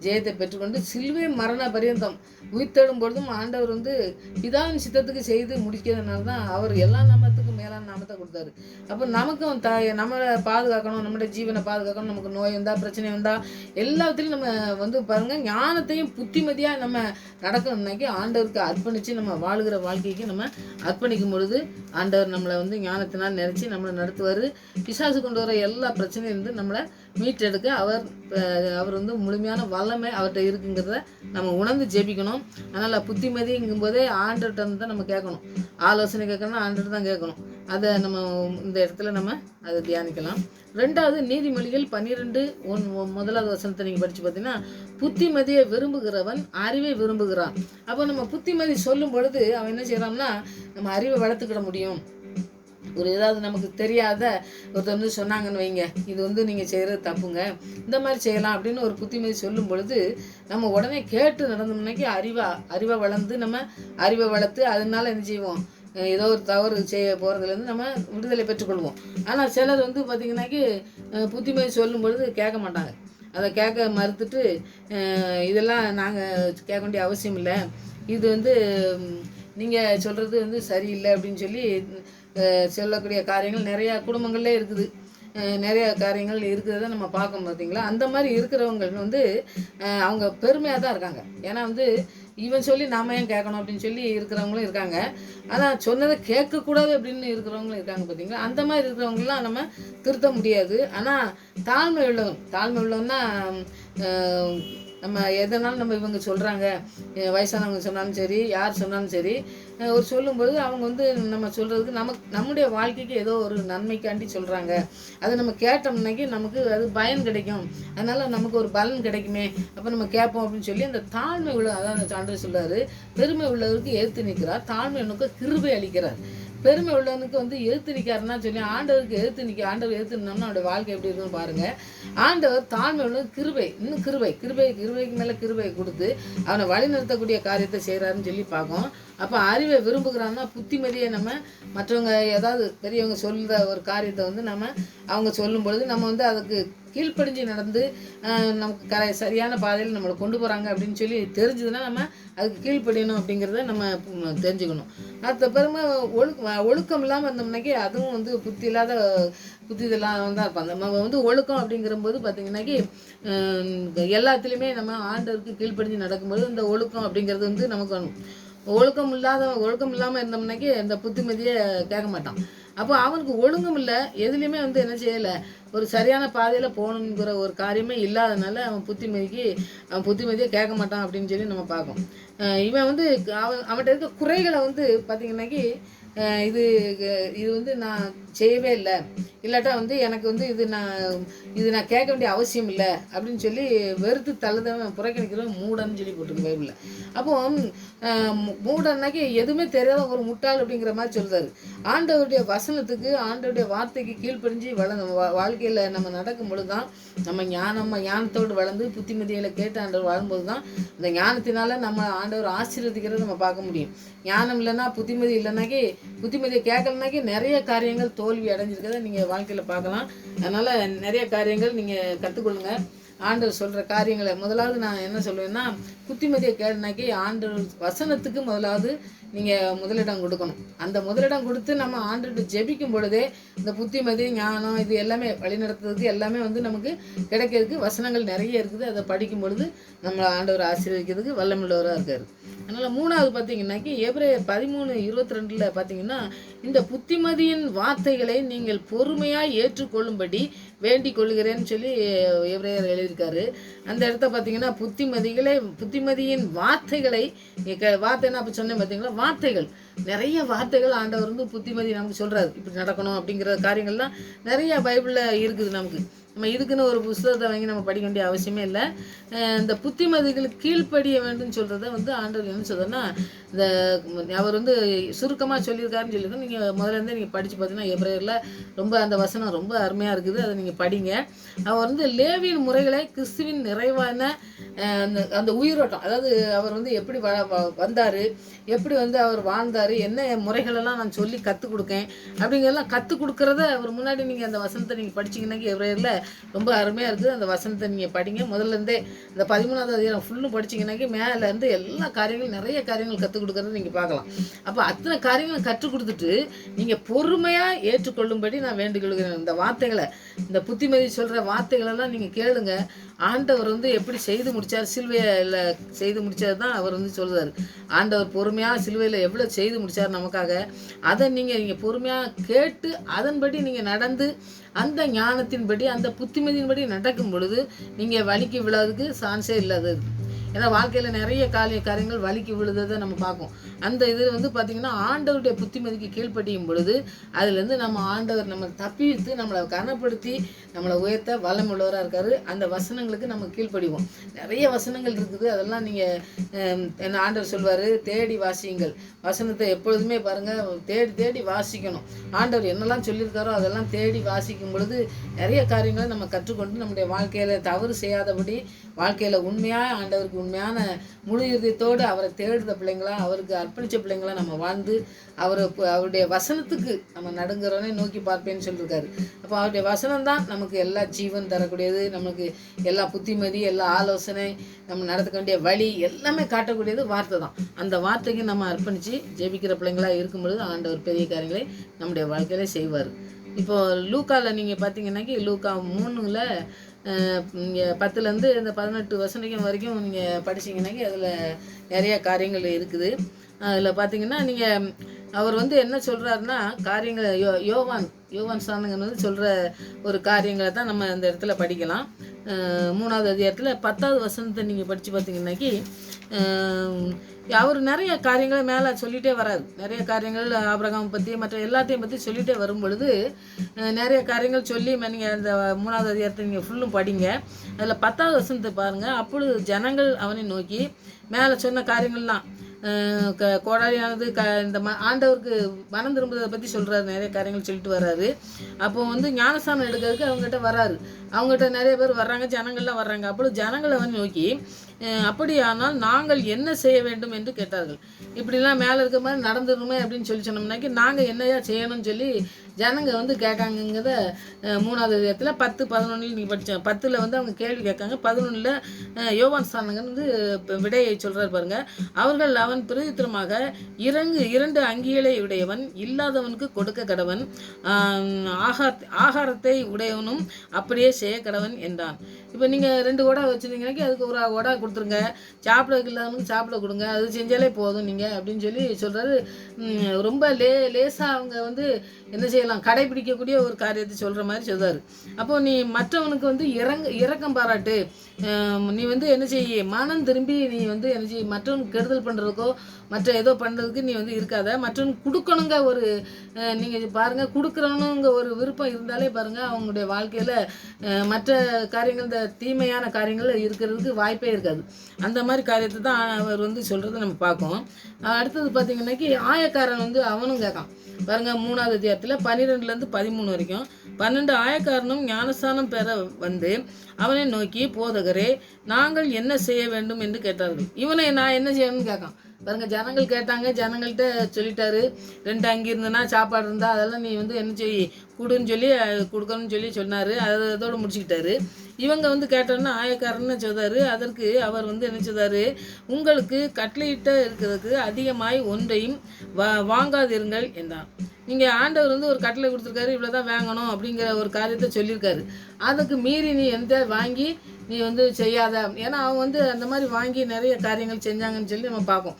ஜெயத்தை பெற்றுக்கொண்டு சிலுவை மரண பரியந்தம் உயிர்த்தெழும் பொழுதும் ஆண்டவர் வந்து பிதாவின் சித்தத்துக்கு செய்து முடிக்கிறதுனால தான் அவர் எல்லா நாமத்துக்கும் மேலான நாமத்தை கொடுத்தாரு. அப்போ நமக்கும் நம்மளை பாதுகாக்கணும், நம்மளுடைய ஜீவனை பாதுகாக்கணும். நமக்கு நோய் வந்தால், பிரச்சனை வந்தால், எல்லாத்துலேயும் நம்ம வந்து பாருங்கள் ஞானத்தையும் புத்திமதியாக நம்ம நடக்கணும்னாக்கி ஆண்டவருக்கு அர்ப்பணித்து நம்ம வாழுகிற வாழ்க்கைக்கு நம்ம அர்ப்பணிக்கும் பொழுது ஆண்டவர் நம்மளை வந்து ஞானத்தினால் நினச்சி நம்மளை நடத்துவார். பிசாசு கொண்டு வர எல்லா பிரச்சனையும் வந்து நம்மளை மீட்டெடுக்க அவர் வந்து முழுமையான வல்லமை அவர்கிட்ட இருக்குங்கிறத நம்ம உணர்ந்து ஜெபிக்கணும். அதனால் புத்திமதிங்கும் போதே ஆண்டர்கிட்ட தான் நம்ம கேட்கணும். ஆலோசனை கேட்கணும்னா ஆண்டர்கிட்ட தான் கேட்கணும். அதை நம்ம இந்த இடத்துல நம்ம அதை தியானிக்கலாம். 2வது நீதிமொழிகள் 12:1 வசனத்தை நீங்கள் படித்து பார்த்தீங்கன்னா, புத்திமதியை விரும்புகிறவன் அறிவை விரும்புகிறான். அப்போ நம்ம புத்திமதி சொல்லும் பொழுது அவன் என்ன செய்கிறான்னா, நம்ம அறிவை வளர்த்துக்கிட முடியும். ஒரு ஏதாவது நமக்கு தெரியாத ஒருத்தர் வந்து சொன்னாங்கன்னு வைங்க, இது வந்து நீங்கள் செய்கிறது தப்புங்க, இந்த மாதிரி செய்யலாம் அப்படின்னு ஒரு புத்திமதி சொல்லும் பொழுது நம்ம உடனே கேட்டு நடந்தோம்னாக்கி அறிவை வளர்ந்து நம்ம அறிவை வளர்த்து அதனால என்ன செய்வோம், ஏதோ ஒரு தவறு செய்ய போகிறதுலேருந்து நம்ம விடுதலை பெற்றுக்கொள்வோம். ஆனால் சிலர் வந்து பார்த்திங்கனாக்கி புத்திமதி சொல்லும் பொழுது கேட்க மாட்டாங்க. அதை கேட்க மறுத்துட்டு இதெல்லாம் நாங்கள் கேட்க வேண்டிய அவசியம் இல்லை, இது வந்து நீங்கள் சொல்கிறது வந்து சரியில்லை அப்படின்னு சொல்லி சொல்லக்கூடிய காரியங்கள் நிறையா குடும்பங்கள்லே இருக்குது. நிறைய காரியங்கள் இருக்கிறத நம்ம பார்க்கணும். பார்த்தீங்களா, அந்த மாதிரி இருக்கிறவங்க வந்து அவங்க பெருமையாக தான் இருக்காங்க. ஏன்னா வந்து இவன் சொல்லி நாம் ஏன் கேட்கணும் அப்படின்னு சொல்லி இருக்கிறவங்களும் இருக்காங்க. ஆனால் சொன்னதை கேட்கக்கூடாது அப்படின்னு இருக்கிறவங்களும் இருக்காங்க. பார்த்தீங்களா, அந்த மாதிரி இருக்கிறவங்களாம் நம்ம திருத்த முடியாது. ஆனால் தாழ்மை உள்ளவன்னா நம்ம எதனாலும் நம்ம இவங்க சொல்கிறாங்க, வயசானவங்க சொன்னாலும் சரி, யார் சொன்னாலும் சரி, ஒரு சொல்லும்போது அவங்க வந்து நம்ம சொல்கிறதுக்கு நம்முடைய வாழ்க்கைக்கு ஏதோ ஒரு நன்மைக்காண்டி சொல்கிறாங்க. அதை நம்ம கேட்டோம்னாக்கி நமக்கு அது பயன் கிடைக்கும், அதனால் நமக்கு ஒரு பலன் கிடைக்குமே, அப்போ நம்ம கேட்போம் அப்படின்னு சொல்லி அந்த தாழ்மை உள்ள, அதான் அந்த சான்று சொல்கிறாரு, பெருமை உள்ளவருக்கு எதிர்த்து நிற்கிறார், தாழ்மை உள்ளவனுக்கு கிருபை அளிக்கிறார். பெருமை உள்ளவனுக்கு வந்து எதிர்த்து நிற்காருன்னா சொல்லி ஆண்டவருக்கு ஆண்டவர் எதிர்த்து நின்னோம்னா அவனுடைய வாழ்க்கை எப்படி இருக்குன்னு பாருங்கள். ஆண்டவர் தாழ்மை உள்ளவனுக்கு கிருபைக்கு மேலே கிருபை கொடுத்து அவனை வழி நிறுத்தக்கூடிய காரியத்தை செய்கிறாருன்னு சொல்லி பார்க்கும். அப்போ அறிவை விரும்புகிறான்னா புத்திமதியை நம்ம மற்றவங்க ஏதாவது பெரியவங்க சொல்கிற ஒரு காரியத்தை வந்து அவங்க சொல்லும் பொழுது நம்ம வந்து அதுக்கு கீழ்ப்படிஞ்சு நடந்து நமக்கு சரியான பாதையில் நம்மளை கொண்டு போகிறாங்க அப்படின்னு சொல்லி தெரிஞ்சதுன்னா நம்ம அதுக்கு கீழ்ப்படியணும் அப்படிங்கிறத நம்ம தெரிஞ்சுக்கணும். அடுத்த பிறகு ஒழுக்கம் இல்லாமல் இருந்தோம்னாக்கி அதுவும் வந்து புத்தி இதெல்லாம் தான் இருப்பாங்க. நம்ம வந்து ஒழுக்கம் அப்படிங்கிறபோது பார்த்திங்கனாக்கி எல்லாத்துலேயுமே நம்ம ஆண்டவருக்கு கீழ்ப்படிஞ்சு நடக்கும்போது இந்த ஒழுக்கம் அப்படிங்கிறது வந்து நமக்கு வேணும். ஒழுக்கம் இல்லாமல் இருந்தோம்னாக்கி இந்த புத்திமதியை கேட்க மாட்டான். அப்போ அவனுக்கு ஒழுங்கும் இல்லை, எதுலேயுமே வந்து என்ன செய்யலை, ஒரு சரியான பாதையில் போகணுங்கிற ஒரு காரியமே இல்லாதனால அவன் புத்திமதியை கேட்க மாட்டான் அப்படின்னு சொல்லி நம்ம பார்க்கோம். இவன் வந்து அவன்கிட்ட இருக்க குறைகளை வந்து பார்த்திங்கனாக்கி இது வந்து நான் செய்யவே இல்லை, இல்லாட்டா வந்து எனக்கு வந்து இது நான் கேட்க வேண்டிய அவசியம் இல்லை அப்படின்னு சொல்லி வெறுத்து தள்ளுதவன் புறக்கணிக்கிறவன் மூடன்னு சொல்லி போட்டிருக்கு பைபிளில். அப்போ மூடன்னாக்கி எதுவுமே தெரியாத ஒரு முட்டாள் அப்படிங்கிற மாதிரி சொல்கிறாரு. ஆண்டவருடைய வசனத்துக்கு, ஆண்டவருடைய வார்த்தைக்கு கீழ்ப்படிஞ்சு வாழ்க்கையில் நம்ம நடக்கும் பொழுது தான் நம்ம ஞானத்தோடு வளர்ந்து புத்திமதிகளை கேட்டு ஆண்டவர் வாழும்போது தான் அந்த ஞானத்தினால நம்ம ஆண்டவர் ஆசீர்வதிக்கிறத நம்ம பார்க்க முடியும். ஞானம் இல்லைன்னா, புத்திமதி இல்லைனாக்கி, புத்திமதியை கேட்கலனாக்கி நிறைய காரியங்கள் தோல்வி அடைஞ்சிருக்கிறத நீங்கள் வாழ்க்கையில் பார்க்கலாம். அதனால் நிறைய காரியங்கள் நீங்கள் கற்றுக்கொள்ளுங்க. ஆண்டவர் சொல்கிற காரியங்களை முதலாவது நான் என்ன சொல்லுவேன்னா, புத்திமதியை கேளுனாக்கி ஆண்டவர் வசனத்துக்கு முதலாவது நீங்கள் முதலிடம் கொடுக்கணும். அந்த முதலிடம் கொடுத்து நம்ம ஆண்டவர்கிட்ட ஜெபிக்கும் பொழுதே இந்த புத்திமதி, ஞானம், இது எல்லாமே வழிநடத்துறதுக்கு எல்லாமே வந்து நமக்கு கிடைக்கிறதுக்கு வசனங்கள் நிறைய இருக்குது. அதை படிக்கும் பொழுது நம்ம ஆண்டவர் ஆசீர்வதிக்கிறதுக்கு வல்லமுள்ளவராக இருக்கார். அதனால் 3வது பார்த்தீங்கன்னாக்கி எபிரேயர் 13:22 பார்த்தீங்கன்னா, இந்த புத்திமதியின் வார்த்தைகளை நீங்கள் பொறுமையாக ஏற்றுக்கொள்ளும்படி வேண்டிக் கொள்கிறேன்னு சொல்லி எபிரேயர் எழுதியிருக்காரு. அந்த இடத்த பார்த்தீங்கன்னா புத்திமதியின் வார்த்தைகளை, வார்த்தைன்னா அப்போ சொன்னேன் பார்த்தீங்களா, வார்த்தைகள், நிறைய வார்த்தைகள் ஆண்டவர் வந்து புத்திமதி நமக்கு சொல்கிறாரு. இப்படி நடக்கணும் அப்படிங்கிற காரியங்கள்லாம் நிறைய பைபிளில் இருக்குது. நமக்கு நம்ம இதுக்குன்னு ஒரு புஸ்தகத்தை வாங்கி நம்ம படிக்க வேண்டிய அவசியமே இல்லை. இந்த புத்திமதிகளுக்கு கீழ்ப்படிய வேண்டும்னு சொல்கிறத வந்து ஆண்டவர் என்ன சொல்கிறேன்னா, இந்த அவர் வந்து சுருக்கமாக சொல்லியிருக்காருன்னு சொல்லியிருக்கோம். நீங்கள் முதல்ல இருந்தே நீங்கள் படித்து பார்த்தீங்கன்னா எபிரேயரில் ரொம்ப அந்த வசனம் ரொம்ப அருமையாக இருக்குது. அதை நீங்கள் படிங்க. அவர் வந்து லேவியின் முறைகளை கிறிஸ்துவின் நிறைவான அந்த உயிரோட்டம், அதாவது அவர் வந்து எப்படி வந்தார், எப்படி வந்து அவர் வாழ்ந்தார், என்ன முறைகளெல்லாம் நான் சொல்லி கற்றுக் கொடுக்கேன் அப்படிங்கிறதெல்லாம் கற்றுக் கொடுக்குறத அவர் முன்னாடி நீங்கள் அந்த வசனத்தை நீங்கள் படிச்சிங்கன்னாக்கி எபிரேயரில் ரொம்ப அருமையாக இருக்குது. அந்த வசனத்தை நீங்கள் படிங்க. முதல்லேருந்தே இந்த 13வது அதிகாரம் ஃபுல்லும் படிச்சிங்கன்னாக்கி மேலேருந்து எல்லா காரியங்களும் நிறைய காரியங்கள் கற்றுக் கொடுக்குறத நீங்கள் பார்க்கலாம். அப்போ அத்தனை காரியங்களும் கற்றுக் கொடுத்துட்டு நீங்கள் பொறுமையாக ஏற்றுக்கொள்ளும்படி நான் வேண்டிக்கொள்கிறேன். இந்த வார்த்தைகளை, இந்த புத்திமதி சொல்கிற வார்த்தைகளெல்லாம் நீங்கள் கேளுங்க. ஆண்டவர் வந்து எப்படி செய்து முடித்தார், சிலுவையில் செய்து முடித்தது தான் அவர் வந்து சொல்கிறார். ஆண்டவர் பொறுமையாக சிலுவையில் எவ்வளோ செய்து முடித்தார் நமக்காக, அதை நீங்கள் பொறுமையாக கேட்டு அதன்படி நீங்கள் நடந்து அந்த ஞானத்தின்படி அந்த புத்திமதியின்படி நடக்கும் பொழுது நீங்கள் வலிக்கு விழாதுக்கு சான்ஸே இல்லாது. ஏன்னா வாழ்க்கையில் நிறைய காரியங்கள் வலிக்கு விழுததை நம்ம பார்ப்போம். அந்த இது வந்து பார்த்திங்கன்னா ஆண்டவருடைய புத்திமதிக்கு கீழ்ப்படியும் பொழுது அதுலேருந்து நம்ம ஆண்டவர் நம்ம தப்பித்து நம்மளை கனப்படுத்தி நம்மளை உயர்த்த வல்லமுள்ளவராக இருக்கார். அந்த வசனங்களுக்கு நம்ம கீழ்ப்படிவோம். நிறைய வசனங்கள் இருக்குது. அதெல்லாம் நீங்கள் என்ன ஆண்டவர் சொல்வார், தேடி வாசியுங்கள். வசனத்தை எப்பொழுதுமே பாருங்கள், தேடி வாசிக்கணும். ஆண்டவர் என்னெல்லாம் சொல்லியிருக்காரோ அதெல்லாம் தேடி வாசிக்கும் பொழுது நிறைய காரியங்களை நம்ம கற்றுக்கொண்டு நம்முடைய வாழ்க்கையில் தவறு செய்யாதபடி, வாழ்க்கையில் உண்மையாக ஆண்டவருக்கு உண்மையான முழு இறுதியத்தோடு அவரை தேடுத பிள்ளைங்களா, அவருக்கு அர்ப்பணித்த பிள்ளைங்களா நம்ம வாழ்ந்து அவருடைய வசனத்துக்கு நம்ம நடுங்கிறவனே நோக்கி பார்ப்பேன்னு சொல்லியிருக்காரு. அப்போ அவருடைய வசனம் தான் நமக்கு எல்லா ஜீவன் தரக்கூடியது, நமக்கு எல்லா புத்திமதி, எல்லா ஆலோசனை, நம்ம நடத்த வேண்டிய வழி எல்லாமே காட்டக்கூடியது வார்த்தை தான். அந்த வார்த்தைக்கு நம்ம அர்ப்பணித்து ஜெபிக்கிற பிள்ளைங்களாக இருக்கும்பொழுது ஆண்டவர் பெரிய காரியங்களை நம்முடைய வாழ்க்கையில செய்வார். இப்போது லூக்காவில் நீங்கள் பார்த்தீங்கன்னாக்கி லூக்கா 3ல் நீங்கள் 10லேருந்து இந்த 18 வசனம் வரைக்கும் நீங்கள் படிச்சிங்கன்னாக்கி அதில் நிறைய காரியங்கள் இருக்குது. அதில் பார்த்தீங்கன்னா நீங்கள் அவர் வந்து என்ன சொல்கிறாருன்னா காரியங்களை யோவான் சாணகன் வந்து சொல்கிற ஒரு காரியங்களை தான் நம்ம இந்த இடத்துல படிக்கலாம். 3வது அதிகாரத்தில் 10வது வசனத்தை நீங்கள் படித்து பார்த்தீங்கன்னாக்கி அவர் நிறைய காரியங்களை மேலே சொல்லிகிட்டே வராரு. நிறைய காரியங்கள் ஆபிரகாம் பற்றி மற்ற எல்லாத்தையும் பற்றி சொல்லிகிட்டே வரும் பொழுது நிறைய காரியங்கள் சொல்லி நீங்கள் அந்த 3வது அதிகாரத்தை நீங்கள் ஃபுல்லும் படிங்க. அதில் 10வது வசனத்தை பாருங்கள். அப்பொழுது ஜனங்கள் அவனை நோக்கி மேலே சொன்ன காரியங்கள்லாம் கோடாலியானது இந்த ஆண்டவருக்கு மனம் திரும்புறதை பற்றி சொல்கிறாரு. நிறைய காரியங்கள் சொல்லிட்டு வர்றாரு. அப்போ வந்து ஞானஸ்தானம் எடுக்கிறதுக்கு அவங்ககிட்ட வராரு. அவங்ககிட்ட நிறைய பேர் வர்றாங்க, ஜனங்கள்லாம் வர்றாங்க. அப்பொழுது ஜனங்களை வந்து நோக்கி அப்படியானால் நாங்கள் என்ன செய்ய வேண்டும் என்று கேட்டார்கள். இப்படிலாம் மேலே இருக்க மாதிரி நடந்துருமே அப்படின்னு சொல்லி சொன்னோம்னாக்கி நாங்கள் என்னையா செய்யணும்னு சொல்லி ஜனங்க வந்து கேட்காங்கங்கிறத 3வது அதிகாரத்தில் 10, 11 நீங்கள் படித்தோம். 10ல் வந்து அவங்க கேள்வி கேட்காங்க. 11ல் யோவான் சாணகன் வந்து விடையை சொல்கிறார் பாருங்க. அவர்கள் அவன் பிரதித்திரமாக 2 அங்கிகளை உடையவன் இல்லாதவனுக்கு கொடுக்க கடவன், ஆகாரத்தை உடையவனும் அப்படியே செய்ய கடவன் என்றான். இப்போ நீங்கள் 2 ஓடா வச்சுருந்தீங்கன்னாக்கி அதுக்கு ஒரு ஓடா கொடுத்துருங்க, சாப்பிடக்கு இல்லாதவனுக்கு சாப்பிட கொடுங்க, அது செஞ்சாலே போதும் நீங்கள் அப்படின்னு சொல்லி சொல்கிறாரு. ரொம்ப லேசாக அவங்க வந்து என்ன செய்யலாம், கடைபிடிக்கக்கூடிய ஒரு காரியத்தை சொல்கிற மாதிரி சொல்கிறாரு. அப்போது நீ மற்றவனுக்கு வந்து இரக்கம் பாராட்டு, நீ வந்து என்ன செய்ய, மனம் திரும்பி நீ வந்து என்ன செய்ய, மற்றவனுக்கு கெடுதல் பண்ணுறதுக்கோ மற்ற ஏதோ பண்ணுறதுக்கு நீ வந்து இருக்காத. மற்றவனுக்கு கொடுக்கணுங்க ஒரு நீங்கள் பாருங்கள், கொடுக்குறவனுங்க ஒரு விருப்பம் இருந்தாலே பாருங்கள் அவங்களுடைய வாழ்க்கையில் மற்ற காரியங்கள், இந்த தீமையான காரியங்கள் இருக்கிறதுக்கு வாய்ப்பே இருக்காது. அந்த மாதிரி காரியத்தை தான் அவர் வந்து சொல்கிறத நம்ம பார்ப்போம். அடுத்தது பார்த்திங்கன்னாக்கி ஆயக்காரன் வந்து அவனும் கேட்கான் பாருங்கள். 3வது அதிகாரத்தில் 12லேருந்து 13 வரைக்கும் 12 ஆயக்காரனும் ஞானஸ்தானம் பெற வந்து அவனை நோக்கி போதகரே நாங்கள் என்ன செய்ய வேண்டும் என்று கேட்டார்கள். இவனை நான் என்ன செய்யணும்னு கேட்கான். பாருங்கள், ஜனங்கள் கேட்டாங்க, ஜனங்கள்கிட்ட சொல்லிட்டாரு, 2 அங்கி இருந்ததுன்னா சாப்பாடு இருந்தால் அதெல்லாம் நீ வந்து என்ன செய் கொடுன்னு சொல்லி கொடுக்கணும்னு சொல்லி சொன்னார். அதோடு முடிச்சுக்கிட்டாரு. இவங்க வந்து கேட்டோன்னா ஆயக்காரன்னு சொல்றாரு. அதற்கு அவர் வந்து என்ன சொல்றாரு, உங்களுக்கு கட்டளையிட்ட இருக்கிறதுக்கு அதிகமாய் ஒன்றையும் வாங்காதிருங்கள் என்றான். நீங்கள் ஆண்டவர் வந்து ஒரு கட்டளை கொடுத்துருக்காரு, இவ்வளோ தான் வாங்கணும் அப்படிங்கிற ஒரு காரியத்தை சொல்லியிருக்காரு. அதுக்கு மீறி நீ எந்த வாங்கி நீ வந்து செய்யாத. ஏன்னா அவங்க வந்து அந்த மாதிரி வாங்கி நிறைய காரியங்கள் செஞ்சாங்கன்னு சொல்லி நம்ம பார்ப்போம்.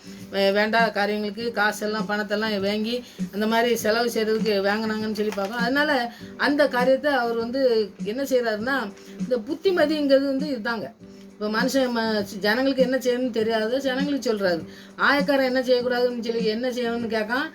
வேண்டாத காரியங்களுக்கு காசெல்லாம் பணத்தெல்லாம் வாங்கி அந்த மாதிரி செலவு செய்கிறதுக்கு வாங்கினாங்கன்னு சொல்லி பார்ப்போம். அதனால் அந்த காரியத்தை அவர் வந்து என்ன செய்கிறாருன்னா, இந்த புத்திமதிங்கிறது வந்து இதுதாங்க. இப்போ மனுஷன் ஜனங்களுக்கு என்ன செய்யணும்னு தெரியாது, ஜனங்களுக்கு சொல்கிறாரு. ஆயக்காரன் என்ன செய்யக்கூடாதுன்னு சொல்லி என்ன செய்யணும்னு கேட்கான்.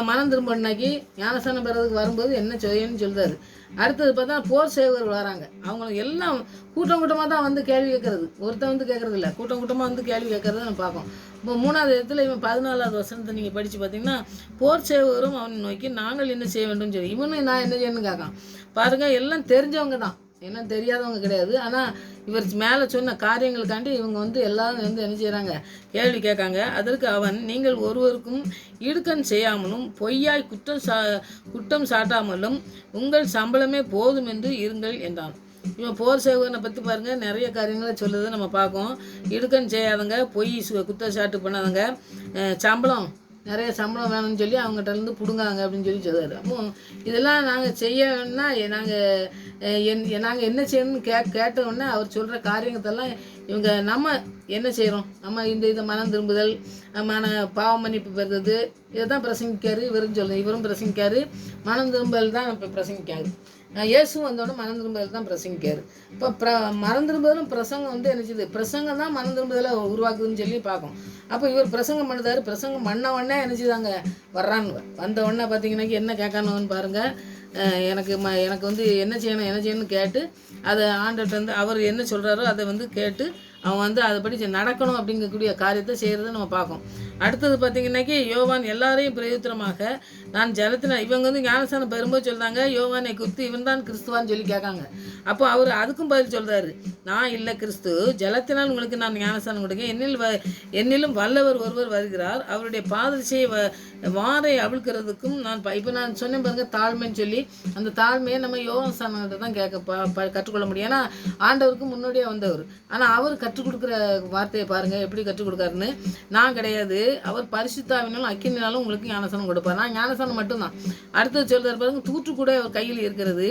மனம் திரும்பினாக்கி ஞானஸ்தானம் பெறதுக்கு வரும்போது என்ன செய்யணும்னு சொல்கிறாரு. அடுத்தது பார்த்தா போர் சேவகர்கள் வராங்க. அவங்களுக்கு எல்லாம் கூட்டம் கூட்டமாக தான் வந்து கேள்வி கேட்கறது. ஒருத்தன் வந்து கேட்கறது இல்லை, கூட்டம் கூட்டமாக வந்து கேள்வி கேட்கறத நம்ம பார்ப்போம். இப்போ 3வது இடத்துல இவன் 14வது வசனத்தை நீங்கள் படித்து பார்த்தீங்கன்னா, போர் சேவகரும் அவனை நோக்கி நாங்கள் என்ன செய்ய வேண்டும் சொல்லி இவனும் நான் என்ன செய்யணும்னு கேட்கான். பாருங்கள், எல்லாம் தெரிஞ்சவங்க தான், எல்லாம் தெரியாதவங்க கிடையாது. ஆனால் இவர் மேலே சொன்ன காரியங்களுக்காண்டி இவங்க வந்து எல்லாரும் வந்து என்ன செய்கிறாங்க, கேள்வி கேட்காங்க. அதற்கு அவன், நீங்கள் ஒருவருக்கும் இடுக்கண் செய்யாமலும் பொய்யாய் குற்றம் சாட்டாமலும் உங்கள் சம்பளமே போதும் என்று இருங்கள் என்றான். இவன் போர் சேவகனை பற்றி பாருங்கள், நிறைய காரியங்களை சொல்லுறதை நம்ம பார்க்கோம். இடுக்கண் செய்யாதங்க, பொய் குற்றச்சாட்டு பண்ணாதங்க, சம்பளம் நிறைய சம்பளம் வேணும்னு சொல்லி அவங்ககிட்ட இருந்து பிடுங்காங்க அப்படின்னு சொல்லி சொல்லுவார். அப்போ இதெல்லாம் நாங்கள் செய்யணும்னா நாங்கள் என்ன செய்யணும்னு கேட்டோன்னே அவர் சொல்கிற காரியத்தெல்லாம் இவங்க நம்ம என்ன செய்கிறோம், நம்ம இதை மனம் திரும்புதல், பாவ மன்னிப்பு பெறுறது, இதை தான் பிரசங்கிக்காரு. இவரும் பிரசங்கிக்காரு. மனம் திரும்புதல் தான் இப்போ பிரசங்கிக்காரு. இயேசு வந்தோடனே மனம் திரும்புதல் தான் பிரசங்கிக்காரு. இப்போ மனம் திரும்புதலும் பிரசங்கம் வந்து என்ன செய்யுது, பிரசங்கம் தான் மனம் திரும்புதலை உருவாக்குதுன்னு சொல்லி பார்க்கும். அப்போ இவர் பிரசங்கம் பண்ணுறாரு. பிரசங்கம் பண்ண உடனே என்ன செய்தாங்க, வர்றான்னு வந்த உடனே பார்த்தீங்கன்னாக்கி என்ன கேட்கணும்னு பாருங்கள். எனக்கு வந்து என்ன செய்யணும்னு கேட்டு அதை ஆண்டர்கிட்ட வந்து அவர் என்ன சொல்கிறாரோ அதை வந்து கேட்டு அவன் வந்து அதைப்படி நடக்கணும் அப்படிங்கக்கூடிய காரியத்தை செய்கிறத நம்ம பார்க்கோம். அடுத்தது பார்த்திங்கன்னாக்கி யோவான் எல்லாரையும் பிரயோஜனமாக நான் ஜலத்தின இவங்க வந்து ஞானஸ்தானம் பெறும்போது சொல்கிறாங்க, யோவானை குறித்து இவன் தான் கிறிஸ்துவான்னு சொல்லி கேட்காங்க. அப்போ அவர் அதுக்கும் பதில் சொல்கிறாரு, நான் இல்லை கிறிஸ்து, ஜலத்தினால் உங்களுக்கு நான் ஞானஸ்தானம் கொடுங்க, என்னிலும் வல்லவர் ஒருவர் வருகிறார், அவருடைய பாதரிசையை வாரை அவிழ்க்கிறதுக்கும் இப்போ நான் சொன்னேன் பாருங்கள் தாழ்மைன்னு சொல்லி, அந்த தாழ்மையை நம்ம யோவான் ஸ்தானத்தை தான் கற்றுக்கொள்ள முடியும். ஏன்னா ஆண்டவருக்கு முன்னோடியாக வந்தவர். ஆனால் அவர் கற்றுக் கொடுக்குற வார்த்தையை பாருங்கள் எப்படி கற்றுக் கொடுக்காருன்னு. நான் கிடையாது, அவர் பரிசுத்தாவினாலும் அக்கினினாலும் உங்களுக்கு ஞானஸ்தானம் கொடுப்பார், நான் ஞானஸ்தானம் மட்டும்தான். அடுத்தது சொல்கிறார் பாருங்க, தூற்று கூட அவர் கையில் இருக்கிறது,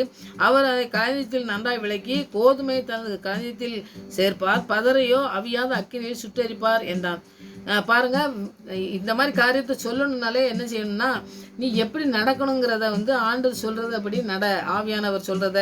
அவர் அதை களஞ்சியத்தில் நன்றாய் விளக்கி கோதுமை தனது களஞ்சியத்தில் சேர்ப்பார், பதறையோ அவியாத அக்கினியை சுட்டரிப்பார் என்றான். பாருங்க, இந்த மாதிரி காரியத்தை சொல்லணும்னாலே என்ன செய்யணும்னா, நீ எப்படி நடக்கணுங்கிறத வந்து ஆண்டவர் சொல்கிறத அப்படி நட, ஆவியானவர் சொல்கிறத,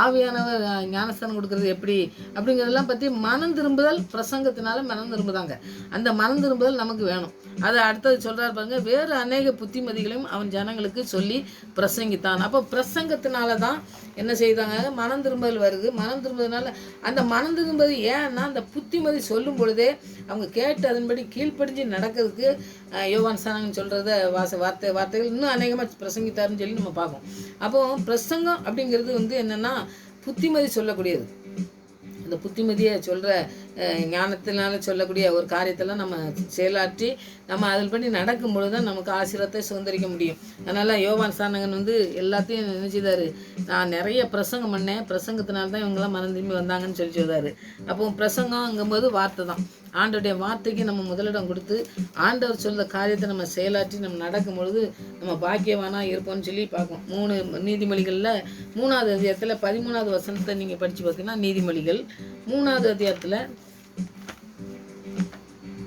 ஆவியானவர் ஞானஸ்தானம் கொடுக்கறது எப்படி அப்படிங்கிறதெல்லாம் பற்றி மனம் திரும்புதல் பிரசங்கத்தினால மனம் திரும்புதாங்க. அந்த மனம் திரும்புதல் நமக்கு வேணும். அதை அடுத்தது சொல்கிறார் பாருங்க, வேறு அநேக புத்திமதிகளையும் அவன் ஜனங்களுக்கு சொல்லி பிரசங்கித்தான். அப்போ பிரசங்கத்தினால தான் என்ன செய்தாங்க, மனம் திரும்புதல் வருது. மனம் திரும்புதனால அந்த மனம் திரும்புவது ஏன்னா அந்த புத்திமதி சொல்லும் பொழுதே அவங்க கேட்டு அதன்படி கீழ்ப்படிஞ்சு நடக்கிறதுக்கு யோவான் ஸ்நானகன் சொல்கிறத வார்த்தைகள் இன்னும் அநேகமாக பிரசங்கித்தாருன்னு சொல்லி நம்ம பார்ப்போம். அப்போ பிரசங்கம் அப்படிங்கிறது வந்து என்னென்னா புத்திமதி சொல்லக்கூடியது. அந்த புத்திமதியை சொல்கிற ஞானத்தினால சொல்லக்கூடிய ஒரு காரியத்தெல்லாம் நம்ம செயலாற்றி நம்ம அதில் பண்ணி நடக்கும்பொழுது தான் நமக்கு ஆசீர்வாதத்தை சுதந்திரிக்க முடியும். அதனால் யோவான் ஸ்நானகன் வந்து எல்லாத்தையும் நினைச்சிதாரு, நான் நிறைய பிரசங்கம் பண்ணேன், பிரசங்கத்தினால தான் இவங்கெல்லாம் மனம் திரும்பி வந்தாங்கன்னு சொல்லி சொல்கிறாரு. அப்போ பிரசங்கங்கும்போது வார்த்தை தான். ஆண்டோடைய வார்த்தைக்கு நம்ம முதலிடம் கொடுத்து ஆண்டவர் சொல்கிற காரியத்தை நம்ம செயலாற்றி நம்ம நடக்கும் பொழுது நம்ம பாக்கியவானாக இருப்போம்னு சொல்லி பார்ப்போம். 3 நீதிமொழிகளில் 3வது அதிகாரத்தில் 13வது வசனத்தை நீங்கள் படித்து பார்த்தீங்கன்னா, நீதிமொழிகள் 3வது அதிகாரத்தில்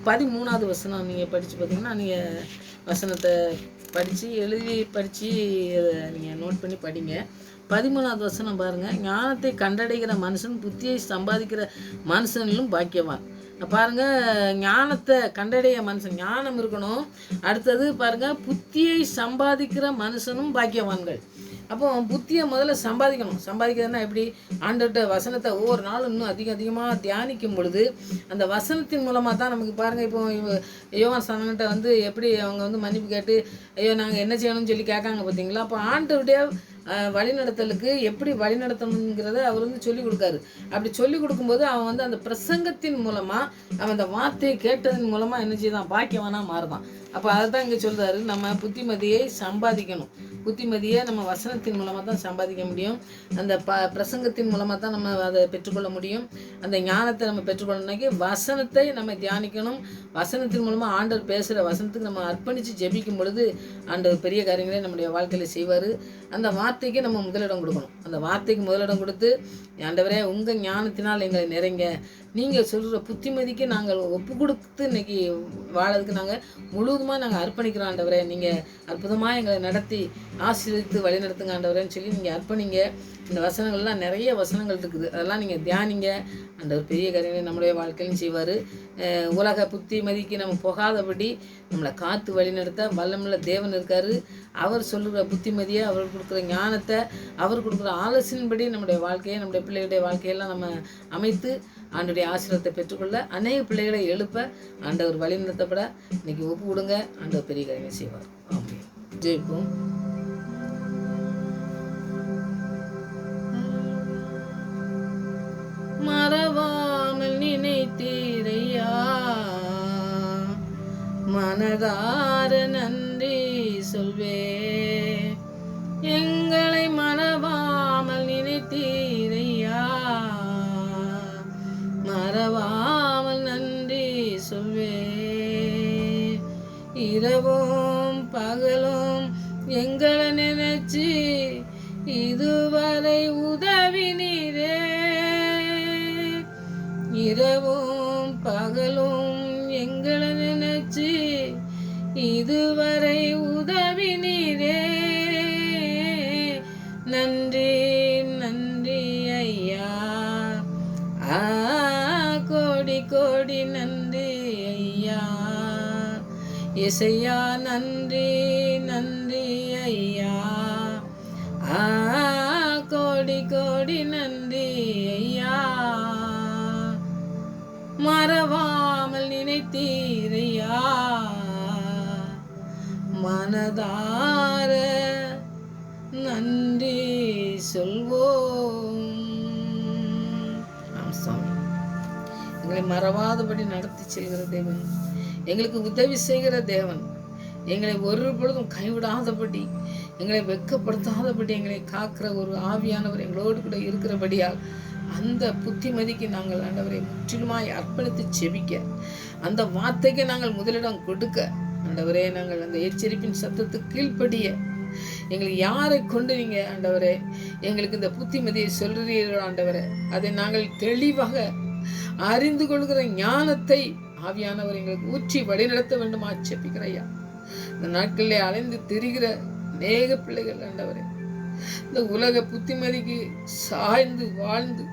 13வது வசனம் நீங்கள் படித்து பார்த்தீங்கன்னா, நீங்கள் வசனத்தை படித்து நீங்கள் நோட் பண்ணி படிங்க. 13வது வசனம் பாருங்கள், ஞானத்தை கண்டடைகிற மனுஷன் புத்தியை சம்பாதிக்கிற மனுஷனிலும் பாக்கியவான். பாருங்கள், ஞானத்தை கண்டடைய மனுஷன் ஞானம் இருக்கணும். அடுத்தது பாருங்கள், புத்தியை சம்பாதிக்கிற மனுஷனும் பாக்கியவான்கள். அப்போ புத்தியை முதல்ல சம்பாதிக்கிறதுனா எப்படி, ஆண்டவர்கிட்ட வசனத்தை ஒவ்வொரு நாளும் இன்னும் அதிகமாக தியானிக்கும் பொழுது அந்த வசனத்தின் மூலமாக தான் நமக்கு பாருங்கள். இப்போ யோவான் ஸ்நானகன்கிட்ட வந்து எப்படி அவங்க வந்து மன்னிப்பு கேட்டு ஐயோ நாங்கள் என்ன செய்யணும்னு சொல்லி கேட்காங்க பார்த்தீங்களா. அப்போ ஆண்டவருடைய வழிநடத்தலுக்கு எப்படி வழிநடத்தணுங்கிறத அவர் வந்து சொல்லிக் கொடுக்காரு. அப்படி சொல்லிக் கொடுக்கும்போது அவன் வந்து அந்த பிரசங்கத்தின் மூலமாக அவன் அந்த வார்த்தையை கேட்டதன் மூலமாக என்ன செய்தான், பாக்கியவானாக மாறுதான். அப்போ அதை தான் இங்கே சொல்கிறாரு, நம்ம புத்திமதியை சம்பாதிக்கணும். புத்திமதியை நம்ம வசனத்தின் மூலமாக தான் சம்பாதிக்க முடியும். அந்த பிரசங்கத்தின் மூலமாக தான் நம்ம அதை பெற்றுக்கொள்ள முடியும். அந்த ஞானத்தை நம்ம பெற்றுக்கொள்ளணும்னாக்கி வசனத்தை நம்ம தியானிக்கணும். வசனத்தின் மூலமாக ஆண்டவர் பேசுகிற வசனத்துக்கு நம்ம அர்ப்பணித்து ஜெபிக்கும் பொழுது ஆண்டவர் பெரிய காரியங்களை நம்முடைய வாழ்க்கையில் செய்வார். அந்த வார்த்தைக்கு நம்ம முதலிடம் கொடுக்கணும். அந்த வார்த்தைக்கு முதலிடம் கொடுத்து, ஆண்டவரே உங்கள் ஞானத்தினால் எங்களை நிறைங்க, நீங்கள் சொல்கிற புத்திமதிக்கு நாங்கள் ஒப்பு கொடுத்து இன்றைக்கி வாழறதுக்கு நாங்கள் முழுவதுமாக நாங்கள் அர்ப்பணிக்கிறோம் ஆண்டவரே. நீங்கள் அற்புதமாக எங்களை நடத்தி ஆசீர்வதித்து வழி நடத்துங்க ஆண்டவரேன்னு சொல்லி நீங்கள் அர்ப்பணிங்க. இந்த வசனங்கள்லாம் நிறைய வசனங்கள் இருக்குது, அதெல்லாம் நீங்கள் தியானிங்க. ஆண்டவர் பெரிய காரியங்களை நம்முடைய வாழ்க்கையிலும் செய்வார். உலக புத்திமதிக்கு நம்ம போகாதபடி நம்மளை காத்து வழி நடத்த வல்லமுள்ள தேவன் இருக்கார். அவர் சொல்லுகிற புத்திமதியை, அவர் கொடுக்குற ஞானத்தை, அவர் கொடுக்குற ஆலோசனைப்படி நம்முடைய வாழ்க்கையை, நம்முடைய பிள்ளைகளுடைய வாழ்க்கையெல்லாம் நம்ம அமைத்து ஆண்டவருடைய ஆசீர்வாதத்தை பெற்றுக்கொள்ள அநேக பிள்ளைகளை எழுப்ப ஆண்டவர் வழி நடத்தப்பட இன்னைக்கு ஒப்பு கொடுங்க. ஆண்டவர் பெரிய காரியங்களை செய்வார். ஆமென். ஜெயிப்போம். மறவாமல் நினைத்தீரையா, மனதார நன்றி சொல்வே. எங்களை மறவாமல் நினைத்தீரையா, மறவாமல் நன்றி சொல்வே. இரவும் பகலும் எங்களை நினைச்சு இதுவரை உதவினீரே. இரவும் பகலும் எங்களை நினைச்சு இதுவரை உதவினீரே. நன்றி நன்றி ஐயா, கோடி கோடி நன்றி ஐயா. இசையா நன்றி நன்றி ஐயா, கோடி கோடி நன்றி ஐயா. மறவாமல் நினைத்தீரையா, மனதார நன்றி சொல்வோம். ஆம் சுவாமி, எங்களை மறவாதபடி நடத்தி செல்கிற தேவன், எங்களுக்கு உதவி செய்கிற தேவன், எங்களை ஒரு பொழுதும் கைவிடாதபடி, எங்களை வெட்கப்படுத்தாதபடி எங்களை காக்கிற ஒரு ஆவியானவர் எங்களோடு கூட இருக்கிறபடியால் அந்த புத்திமதிக்கு நாங்கள் ஆண்டவரை முற்றிலுமாய் அர்ப்பணித்து செபிக்க, அந்த வார்த்தைக்கு நாங்கள் முதலிடம் கொடுக்க, ஆண்டவரே நாங்கள் அந்த எச்சரிப்பின் சத்தத்துக்கு கீழ்ப்படிய, எங்களுக்கு யாரை கொண்டு நீங்க ஆண்டவரே எங்களுக்கு இந்த புத்திமதியை சொல்றீர்கள் ஆண்டவரே, அதை நாங்கள் தெளிவாக அறிந்து கொள்கிற ஞானத்தை ஆவியானவர் எங்களுக்கு ஊற்றி வழிநடத்த வேண்டுமா செபிக்கிறையா. இந்த நாட்களிலே அலைந்து திரிகிற அநேக பிள்ளைகள் ஆண்டவரே, இந்த உலக புத்திமதிக்கு சாய்ந்து வாழ்ந்து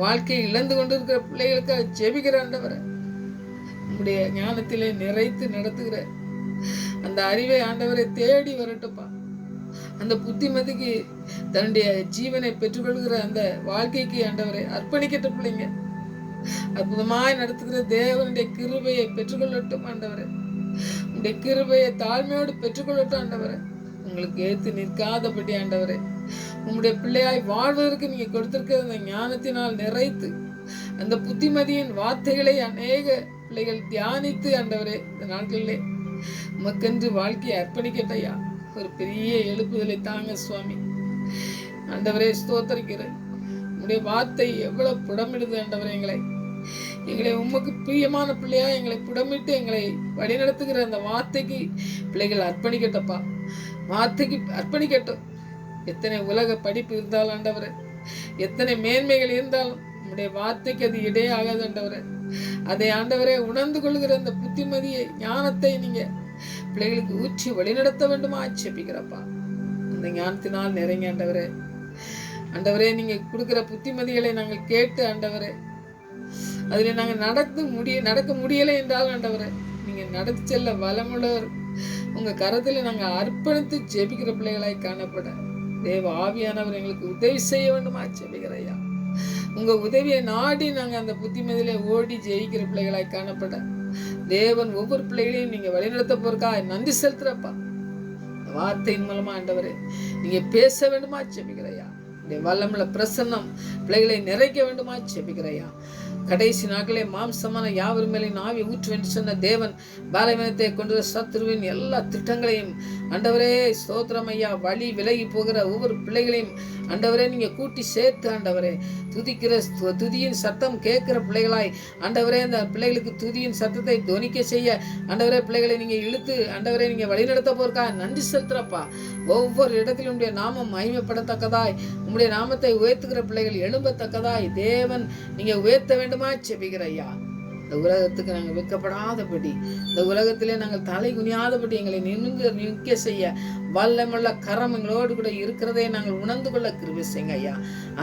வாழ்க்கையை இழந்து கொண்டிருக்கிற பிள்ளைகளுக்காக ஜெபிக்கிற ஆண்டவரே, உங்களுடைய ஞானத்திலே நிறைத்து நடத்துகிற அந்த அறிவை ஆண்டவரை தேடி வரட்டுப்பா. அந்த புத்திமதிக்கு தன்னுடைய ஜீவனை பெற்றுக்கொள்கிற அந்த வாழ்க்கைக்கு ஆண்டவரை அர்ப்பணிக்கட்ட பிள்ளைங்க அற்புதமாய் நடத்துகிற தேவனுடைய கிருபையை பெற்றுக்கொள்ளட்டும் ஆண்டவரே. உங்களுடைய கிருபையை தாழ்மையோடு பெற்றுக்கொள்ளட்டும் ஆண்டவரே. உங்களுக்கு ஏத்து நிற்காதபடி ஆண்டவரே, உங்களுடைய பிள்ளையாய் வாழ்வதற்கு நீங்க கொடுத்திருக்கிற அந்த ஞானத்தினால் நிறைத்து அந்த புத்திமதியின் வார்த்தைகளை அநேக பிள்ளைகள் தியானித்து ஆண்டவரே இந்த நாட்களிலே உமக்கென்று வாழ்க்கையை அர்ப்பணிக்கட்டையா. ஒரு பெரிய எழுப்புதலை தாங்க சுவாமி. ஆண்டவரே ஸ்தோத்தரிக்கிறேன். உங்களுடைய வார்த்தை எவ்வளவு புடமிடுது ஆண்டவரே. எங்களை உமக்கு பிரியமான பிள்ளையா எங்களை புடமிட்டு எங்களை வழிநடத்துகிற அந்த வார்த்தைக்கு பிள்ளைகள் அர்ப்பணிக்கட்டப்பா. வார்த்தைக்கு அர்ப்பணிக்கட்டும். எத்தனை உலக படிப்பு இருந்தாலும் ஆண்டவரே, எத்தனை மேன்மைகள் இருந்தாலும் உங்களுடைய வார்த்தைக்கு அது இடையாகாது ஆண்டவரே. அதை ஆண்டவரே உணர்ந்து கொள்கிற அந்த புத்திமதியை ஞானத்தை நீங்க பிள்ளைகளுக்கு ஊற்றி வழிநடத்த வேண்டுமா ஆட்சேபிக்கிறப்பா. அந்த ஞானத்தினால் நிறைங்க ஆண்டவரே. ஆண்டவரே நீங்க கொடுக்கிற புத்திமதிகளை நாங்கள் கேட்டு ஆண்டவரே அதில் நாங்கள் நடக்க முடியலை என்றாலும் ஆண்டவரே நீங்க நடத்தி செல்ல வளமுள்ளவர். உங்க கரத்தில் நாங்கள் அர்ப்பணித்து ஜெபிக்கிற பிள்ளைகளாய் காணப்பட தேவ ஆவியானவர் எங்களுக்கு உதவி செய்ய வேண்டுமா ஜெபிக்கிறையா. உங்க உதவியை நாடி நாங்கள் அந்த புத்திமதியில ஓடி ஜெயிக்கிற பிள்ளைகளாய் காணப்பட தேவன் ஒவ்வொரு பிள்ளைகளையும் நீங்க வழிநடத்த போறக்கா நன்றி செலுத்துறப்பா. வார்த்தையின் மூலமா ஆண்டவரே நீங்க பேச வேண்டுமா ஜெபிக்கிறையா. வல்லமுள்ள பிரசன்னம் பிள்ளைகளை நிறைக்க வேண்டுமா ஜெபிக்கிறையா. கடைசி நாட்களே மாம்சமான யாவர் மேலே ஆவி ஊற்றுவேன் சொன்ன தேவன் பாலைவனத்தை கொண்டு சத்துருவின் எல்லா திட்டங்களையும் ஆண்டவரே ஸ்தோத்திரம் ஐயா. வழி விலகி போகிற ஒவ்வொரு பிள்ளைகளையும் ஆண்டவரே நீங்க கூட்டி சேர்த்து ஆண்டவரே துதிக்கிற துதியின் சத்தம் கேட்கிற பிள்ளைகளாய் ஆண்டவரே அந்த பிள்ளைகளுக்கு துதியின் சத்தத்தை துணிக்க செய்ய ஆண்டவரே பிள்ளைகளை நீங்க இழுத்து ஆண்டவரே நீங்க வழிநடத்த போறக்கா நன்றி செலுத்துறப்பா. ஒவ்வொரு இடத்திலும் உங்களுடைய நாமம் மகிமைப்படத்தக்கதாய் உங்களுடைய நாமத்தை உயர்த்துகிற பிள்ளைகள் எழும்பத்தக்கதாய் தேவன் நீங்க உயர்த்த வேண்டுமா செபிக்கிற ஐயா. இந்த உலகத்துக்கு நாங்கள் வைக்கப்படாதபடி, இந்த உலகத்திலே நாங்கள் தலை குனியாதபடி எங்களை நிற்க செய்ய வல்லமுள்ள கரம் எங்களோடு கூட இருக்கிறதே நாங்கள் உணர்ந்து கொள்ள கிருபை செய்யுங்க ஐயா.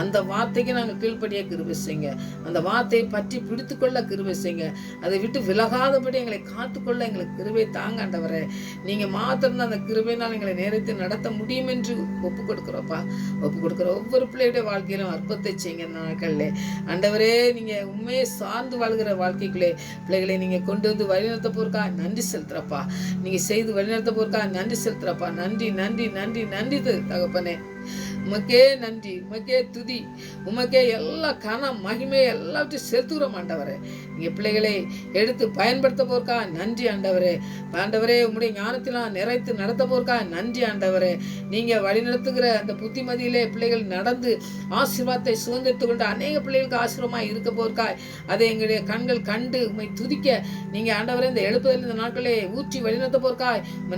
அந்த வார்த்தைக்கு நாங்கள் கீழ்ப்படிய கிருபை செய்யுங்க. அந்த வார்த்தையை பற்றி பிடித்து கொள்ள கிருபை செய்யுங்க. அதை விட்டு விலகாதபடி எங்களை காத்துக்கொள்ள எங்களுக்கு கிருபை தாங்க ஆண்டவரே. நீங்க மாத்திரம் அந்த கிருபையினால் எங்களை நேரத்தை நடத்த முடியும் என்று ஒப்பு கொடுக்குறோப்பா. ஒப்பு கொடுக்குற ஒவ்வொரு பிள்ளையுடைய வாழ்க்கையிலும் அற்புதத்தை செய்யுங்க. நாட்கள்ல ஆண்டவரே நீங்க உண்மையை சார்ந்து வாழ்கிற வாழ்க்கைக்குள்ளே பிள்ளைகளை நீங்க கொண்டு வந்து வழிநடத்த போறக்கா நன்றி செலுத்துறப்பா. நீங்க செய்து வழிநடத்த போறக்கா நன்றி செலுத்துறப்பா. நன்றி நன்றி நன்றி நன்றி தகப்பனே. உமக்கே நன்றி, உமக்கே துதி, உமக்கே எல்லா கனம் மகிமை எல்லாத்தையும் செலுத்துகிறோம் ஆண்டவரே. நீங்க பிள்ளைகளை எடுத்து பயன்படுத்த போறக்கா நன்றி ஆண்டவரே. ஆண்டவரே உம்முடைய ஞானத்திலாம் நிறைத்து நடத்த போறக்கா நன்றி ஆண்டவரே. நீங்க வழி நடத்துகிற அந்த புத்திமதியிலே பிள்ளைகள் நடந்து ஆசீர்வாதத்தை சுதந்திரத்து கொண்டு அநேக பிள்ளைகளுக்கு ஆசீர்வாதமா இருக்க போறக்கா அதை எங்களுடைய கண்கள் கண்டு உண்மை துதிக்க நீங்க ஆண்டவரே இந்த எழுப்புதல் இந்த நாட்களே ஊற்றி வழிநடத்த போறக்கா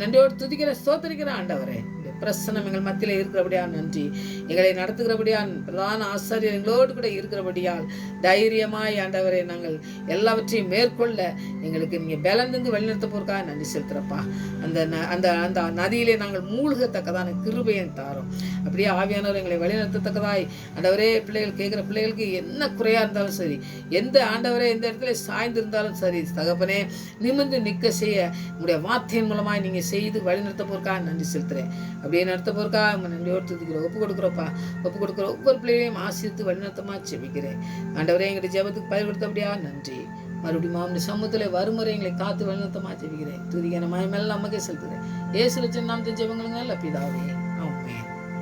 நன்றியோடு துதிக்கிற ஸ்தோத்திரிக்கிற ஆண்டவரே. பிரசன்னம் எங்கள் மத்தியில இருக்கிறபடியால் நன்றி. எங்களை நடத்துகிறபடியால் பிரதான ஆசாரியர் எங்களோடு கூட இருக்கிறபடியால் தைரியமாய் ஆண்டவரை நாங்கள் எல்லாவற்றையும் மேற்கொள்ள எங்களுக்கு நீங்க பலன் தந்து வழிநடத்த போறக்காக நன்றி செலுத்துறப்பா. அந்த அந்த நதியிலே நாங்கள் மூழ்கத்தக்கதான கிருபையை தாரோம். அப்படியே ஆவியானவர் எங்களை வழிநடத்தத்தக்கதாய் ஆண்டவரே பிள்ளைகள் கேட்கிற பிள்ளைகளுக்கு என்ன குறையா இருந்தாலும் சரி, எந்த ஆண்டவரே எந்த இடத்துல சாய்ந்திருந்தாலும் சரி தகப்பனே நிமிர்ந்து நிற்க செய்ய உங்களுடைய வார்த்தையின் மூலமாய் நீங்க செய்து வழிநடத்த போறக்காக நன்றி செலுத்துறேன். அப்படியே நடத்த போறக்கா நன்றியோடு துதிக்கிறோம். ஒப்பு கொடுக்குறோப்பா. ஒப்பு கொடுக்குற ஒவ்வொரு பிள்ளைகளையும் ஆசீர்த்து வழிநடத்தமா செபிக்கிறேன் ஆண்டவரே. எங்களுடைய ஜெபத்துக்கு பயன்படுத்தபடியா நன்றி. மறுபடியும் அவனுடைய சமூகத்துல வருமுறை எங்களை காத்து வழிநடத்தமா செபிக்கிறேன். துதிக்கான மயமெல்லாம் நமக்கே செலுத்துகிறேன். இயேசு நாமத்தின் ஜெபங்களுங்க நல்ல பிதாவே. ஆமென்.